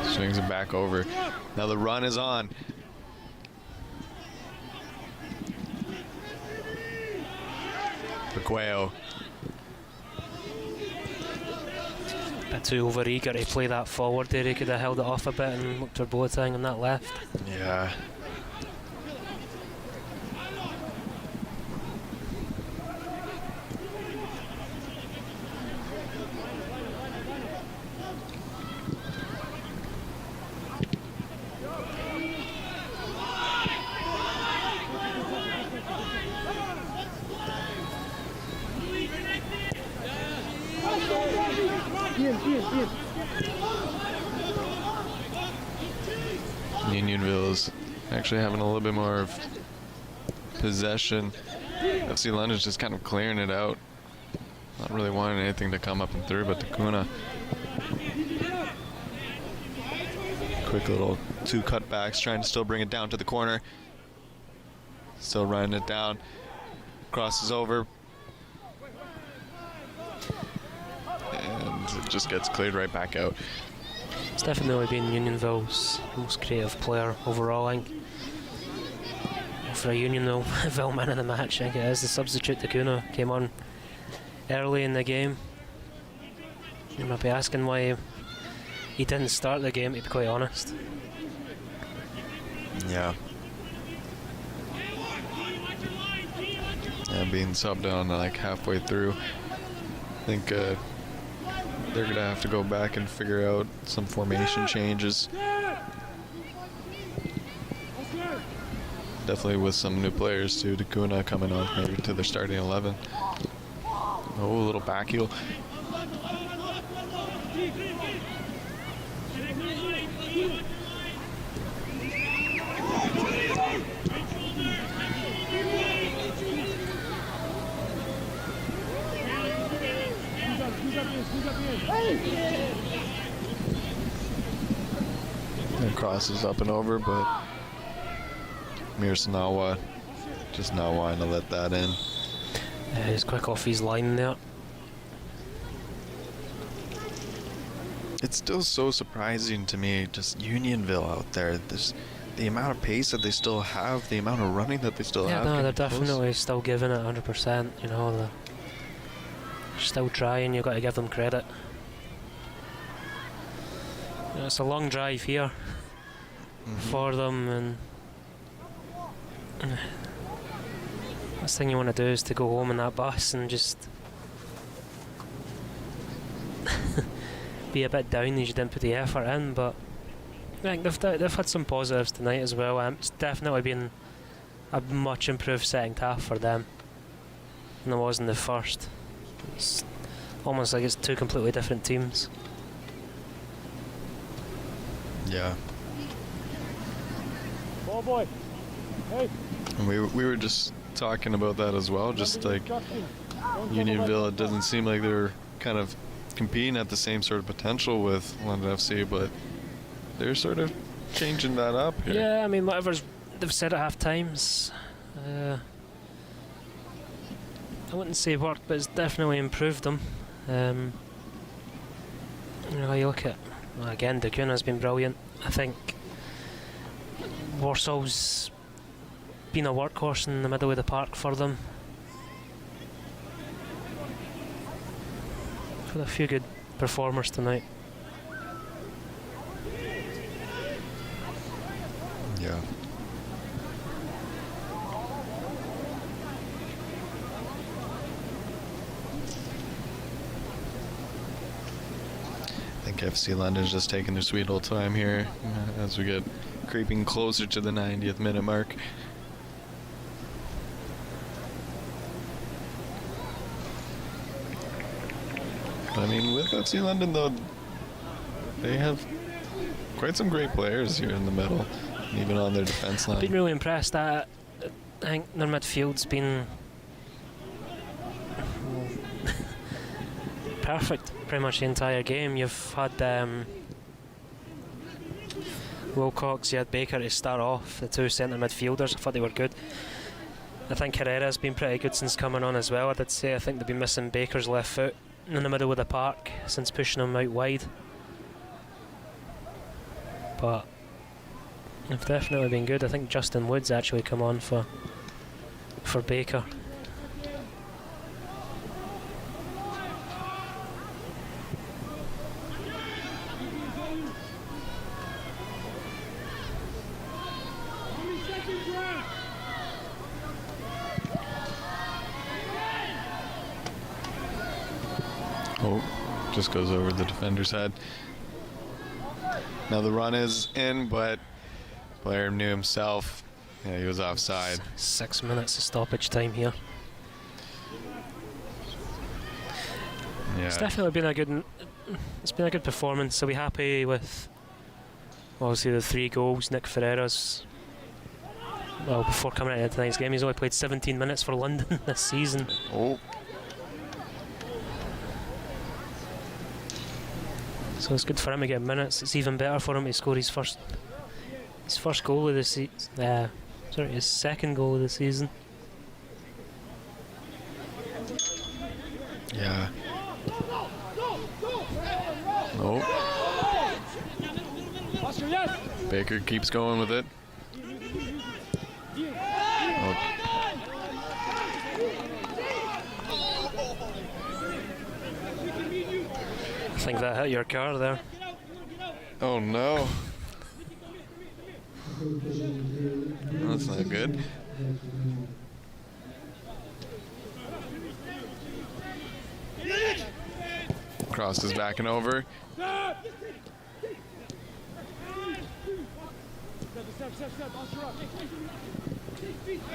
Swings it back over. Now the run is on. Paqueo. Bit too over eager to play that forward there. He could have held it off a bit and looked for Boateng on that left. Yeah. Unionville is actually having a little bit more of possession. FC London's just kind of clearing it out. Not really wanting anything to come up and through, but Takuna. Quick little two cutbacks, trying to still bring it down to the corner. Still running it down. Crosses over. And it just gets cleared right back out. It's definitely been Unionville's most creative player overall, I think. For a Unionville man of the match, I think it is. The substitute Takuna came on early in the game. You might be asking why he didn't start the game, to be quite honest. Yeah. And being subbed on like halfway through. I think they're going to have to go back and figure out some formation changes. Definitely with some new players too. Takuna coming on maybe to their starting 11. Oh, a little back heel. Crosses up and over, but Mirsanawa just not wanting to let that in. He's quick off his line there. It's still so surprising to me, just Unionville out there. The amount of pace that they still have, the amount of running that they still have. Yeah, no, they're definitely still giving it 100%. You know, they're still trying. You've got to give them credit. It's a long drive here for them, and last thing you want to do is to go home in that bus and just be a bit down as you didn't put the effort in. But I think they've had some positives tonight as well. It's definitely been a much improved second half for them than it was in the first. It's almost like it's two completely different teams. Yeah. Ball boy. Hey. And we were just talking about that as well. Just like Unionville, it doesn't seem like they're kind of competing at the same sort of potential with London FC, but they're sort of changing that up here. Yeah, I mean, whatever they've said at half times, I wouldn't say worked, but it's definitely improved them. You know, you look at, well, again, Dacuna's been brilliant. I think Warsaw's been a workhorse in the middle of the park for them. Had a few good performers tonight. Yeah. I think FC London's just taking their sweet old time here as we get creeping closer to the 90th minute mark. I mean, with FC London, though, they have quite some great players here in the middle, even on their defense line. I've been really impressed. I think their midfield's been perfect pretty much the entire game. You've had Wilcox, you had Baker to start off, the two centre midfielders. I thought they were good. I think Herrera's been pretty good since coming on as well. I did say I think they've been missing Baker's left foot in the middle of the park since pushing him out wide. But they've definitely been good. I think Justin Woods actually come on for Baker. Oh, just goes over the defender's head. Now the run is in, but player knew himself. Yeah, he was offside. 6 minutes of stoppage time here. Yeah. It's definitely been a good. It's been a good performance. So we're happy with obviously the 3 goals. Nick Ferreira's, well, before coming into tonight's game, he's only played 17 minutes for London this season. Oh. So it's good for him to get minutes. It's even better for him to score his first goal of the season. His second goal of the season. Yeah. Oh. Baker keeps going with it. Oh. I think that hit your car there. Oh no. That's not good. Cross is back and over.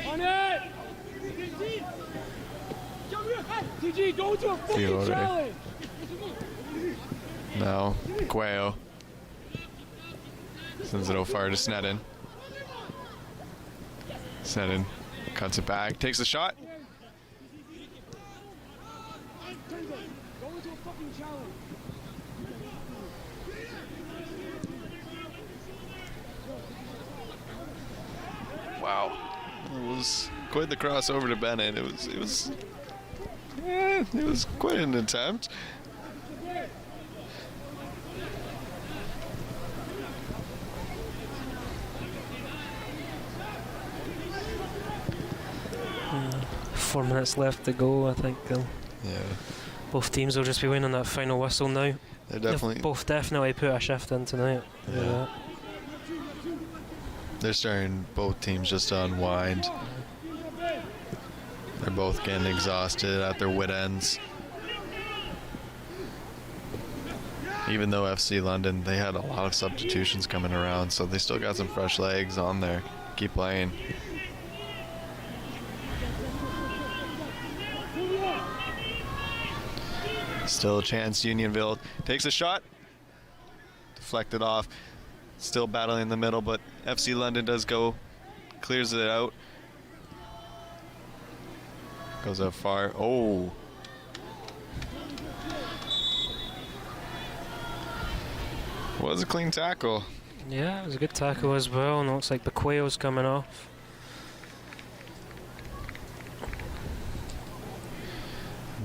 On it! TG, go to a fucking Fiore. challenge! Now, Cuello sends it far to Sneddon. Sneddon cuts it back, takes the shot. Go into a fucking challenge. Wow. It was quite the crossover to Bennett. It was quite an attempt. Four minutes left to go, I think. Yeah. Both teams will just be waiting on that final whistle now. They definitely. They've both definitely put a shift in tonight. Yeah. They're starting both teams just to unwind. They're both getting exhausted at their wit ends. Even though FC London, they had a lot of substitutions coming around, so they still got some fresh legs on there. Keep playing. Still a chance. Unionville takes a shot. Deflected off. Still battling in the middle, but FC London does go. Clears it out. Goes up far. Oh. Was a clean tackle. Yeah, it was a good tackle as well, and it looks like the quail's coming off.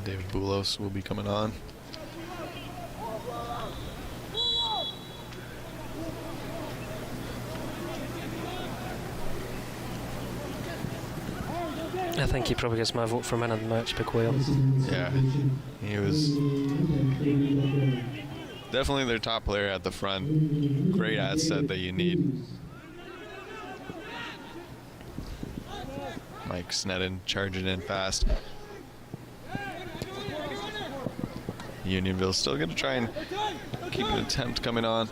David Boulos will be coming on. I think he probably gets my vote for man of the match, Quail. Yeah, he was definitely their top player at the front. Great asset that you need. Mike Sneddon charging in fast. Unionville still going to try and keep an attempt coming on.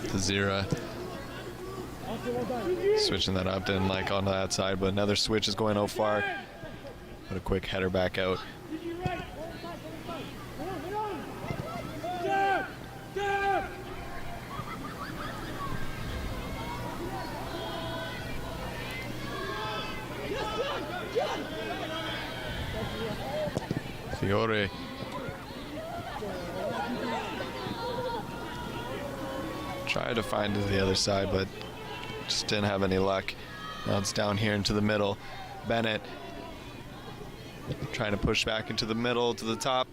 To Zira. Switching that up, didn't like on that side, but another switch is going out far. Put a quick header back out. Fiore. Tried to find to the other side, but just didn't have any luck. Now it's down here into the middle. Bennett trying to push back into the middle to the top.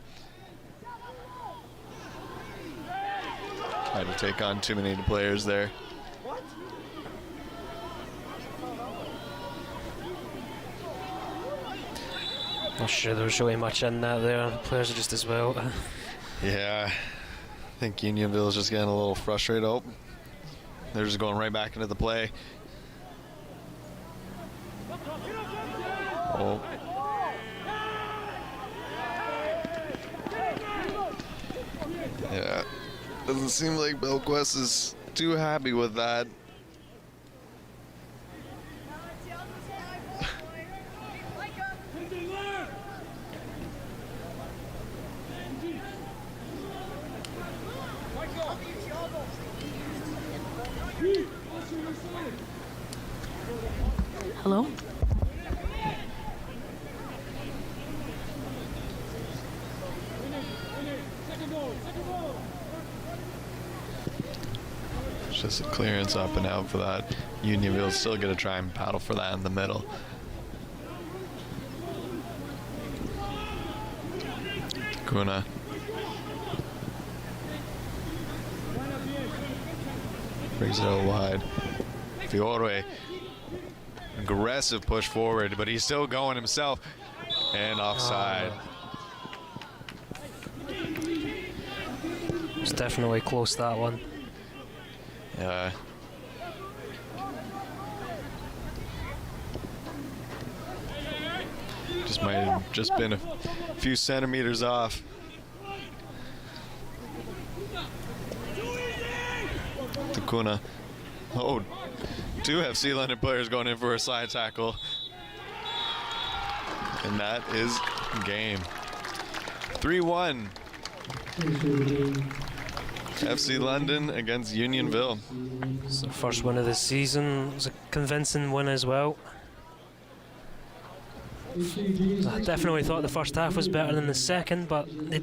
Tried to take on too many players there. Not sure there was really much in that there. The players are just as well. Yeah, I think Unionville is just getting a little frustrated. Oh, they're just going right back into the play. Oh. Yeah, doesn't seem like Belquist is too happy with that. Hello? It's just a clearance up and out for that. Unionville's still going to try and battle for that in the middle. Kuna. Brings it out wide. Fiore. Aggressive push forward, but he's still going himself. And offside. It's definitely close, that one. Yeah. Just might have just been a few centimeters off. Takuna. Oh, two FC London players going in for a side tackle. And that is game. 3-1. FC London against Unionville. It's the first win of the season. It was a convincing win as well. I definitely thought the first half was better than the second, but they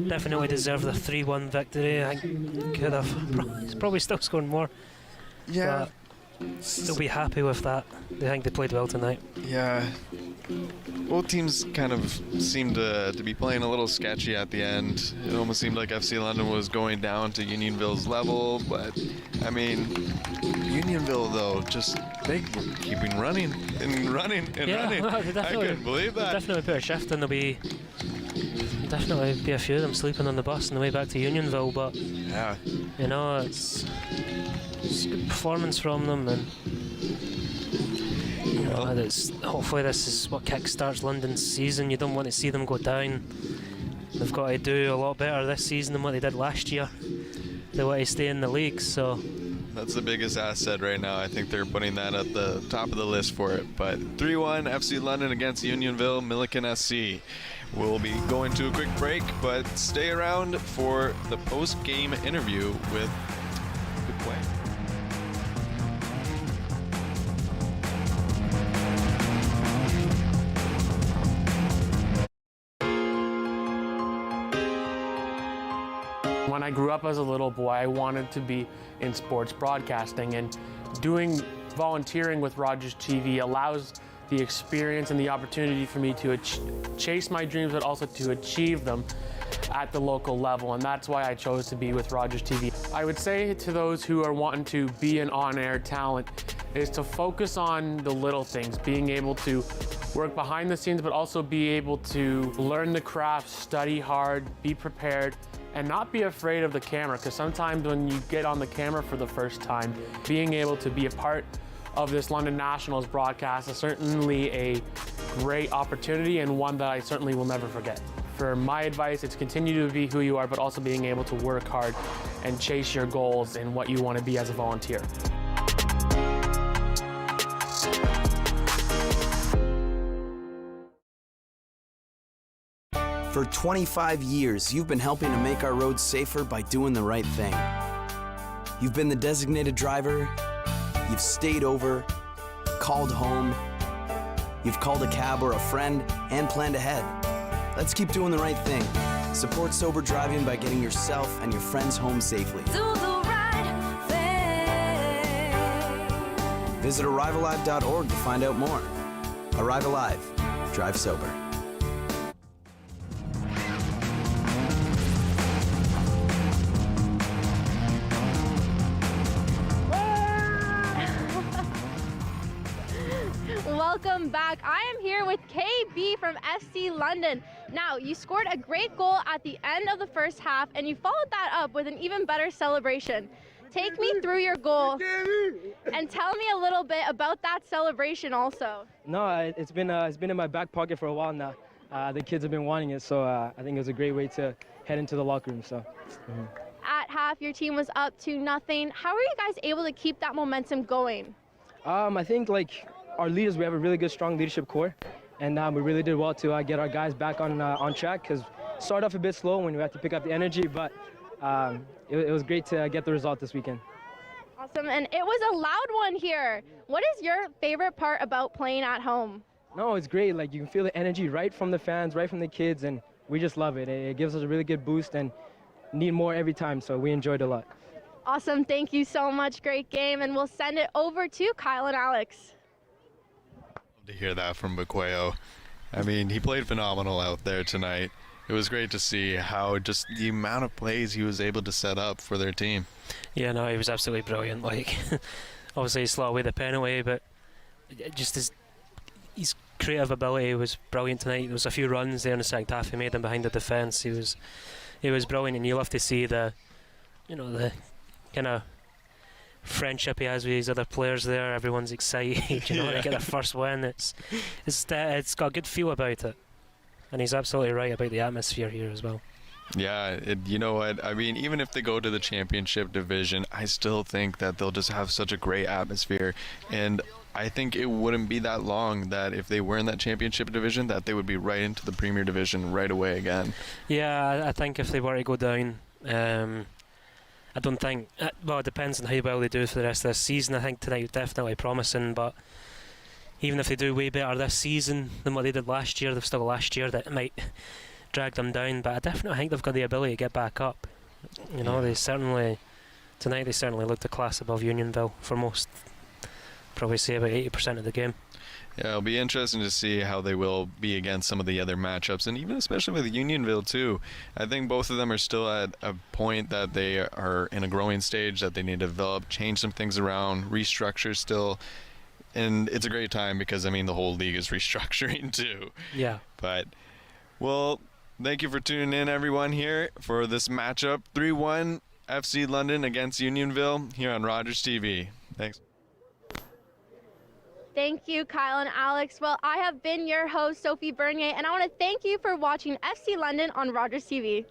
definitely deserved the 3-1 victory. I think could have probably still scored more. Yeah. They'll be happy with that. They think they played well tonight. Yeah. Both teams kind of seemed to be playing a little sketchy at the end. It almost seemed like FC London was going down to Unionville's level, but I mean, Unionville though, just they were keeping running and running and running. Well, I couldn't believe that. Definitely put a shift, and there'll definitely be a few of them sleeping on the bus on the way back to Unionville. But yeah, you know, it's a good performance from them, and you know, hopefully this is what kick-starts London's season. You don't want to see them go down. They've got to do a lot better this season than what they did last year. They want to stay in the league, so that's the biggest asset right now. I think they're putting that at the top of the list for it. But 3-1 FC London against Unionville-Milliken SC. We'll be going to a quick break, but stay around for the post-game interview with Good Play. When I grew up as a little boy, I wanted to be in sports broadcasting, and doing volunteering with Rogers TV allows the experience and the opportunity for me to chase my dreams, but also to achieve them at the local level, and that's why I chose to be with Rogers TV. I would say to those who are wanting to be an on-air talent is to focus on the little things, being able to work behind the scenes, but also be able to learn the craft, study hard, be prepared, and not be afraid of the camera, because sometimes when you get on the camera for the first time, being able to be a part of this London Nationals broadcast is certainly a great opportunity, and one that I certainly will never forget. For my advice, it's continue to be who you are, but also being able to work hard and chase your goals in what you want to be as a volunteer. For 25 years, you've been helping to make our roads safer by doing the right thing. You've been the designated driver, you've stayed over, called home, you've called a cab or a friend, and planned ahead. Let's keep doing the right thing. Support sober driving by getting yourself and your friends home safely. Do the right thing. Visit ArriveAlive.org to find out more. Arrive Alive. Drive sober. Welcome back. I am here with KB from FC London. Now, you scored a great goal at the end of the first half, and you followed that up with an even better celebration. Take me through your goal and tell me a little bit about that celebration also. No, it's been in my back pocket for a while now. The kids have been wanting it, so I think it was a great way to head into the locker room. So. At half, your team was up 2-0. How are you guys able to keep that momentum going? I think our leaders, we have a really good, strong leadership core, and we really did well to get our guys back on track, because started off a bit slow when we had to pick up the energy, but it was great to get the result this weekend. Awesome, and it was a loud one here. What is your favorite part about playing at home? No, it's great. You can feel the energy right from the fans, right from the kids, and we just love it. It gives us a really good boost and need more every time, so we enjoyed it a lot. Awesome, thank you so much. Great game, and we'll send it over to Kyle and Alex. To hear that from Baqueo. I mean, he played phenomenal out there tonight. It was great to see how just the amount of plays he was able to set up for their team. Yeah, no, he was absolutely brilliant. Obviously he slot away the penalty, but just his creative ability was brilliant tonight. There was a few runs there in the second half he made them behind the defence. He was brilliant, and you love to see the kind of friendship he has with these other players there. Everyone's excited, to get their first win. It's got a good feel about it, and he's absolutely right about the atmosphere here as well. Yeah, you know what? I mean, even if they go to the championship division, I still think that they'll just have such a great atmosphere, and I think it wouldn't be that long that if they were in that championship division, that they would be right into the Premier Division right away again. Yeah, I think if they were to go down, I don't think, well, it depends on how well they do for the rest of this season. I think tonight was definitely promising, but even if they do way better this season than what they did last year, they've still got last year that might drag them down. But I definitely think they've got the ability to get back up. You know, tonight they certainly looked a class above Unionville for most, probably say about 80% of the game. Yeah, it'll be interesting to see how they will be against some of the other matchups, and even especially with Unionville too. I think both of them are still at a point that they are in a growing stage that they need to develop, change some things around, restructure still. And it's a great time because, I mean, the whole league is restructuring too. Yeah. But, well, thank you for tuning in, everyone, here for this matchup. 3-1 FC London against Unionville here on Rogers TV. Thanks. Thank you, Kyle and Alex. Well, I have been your host, Sophie Bernier, and I want to thank you for watching FC London on Rogers TV.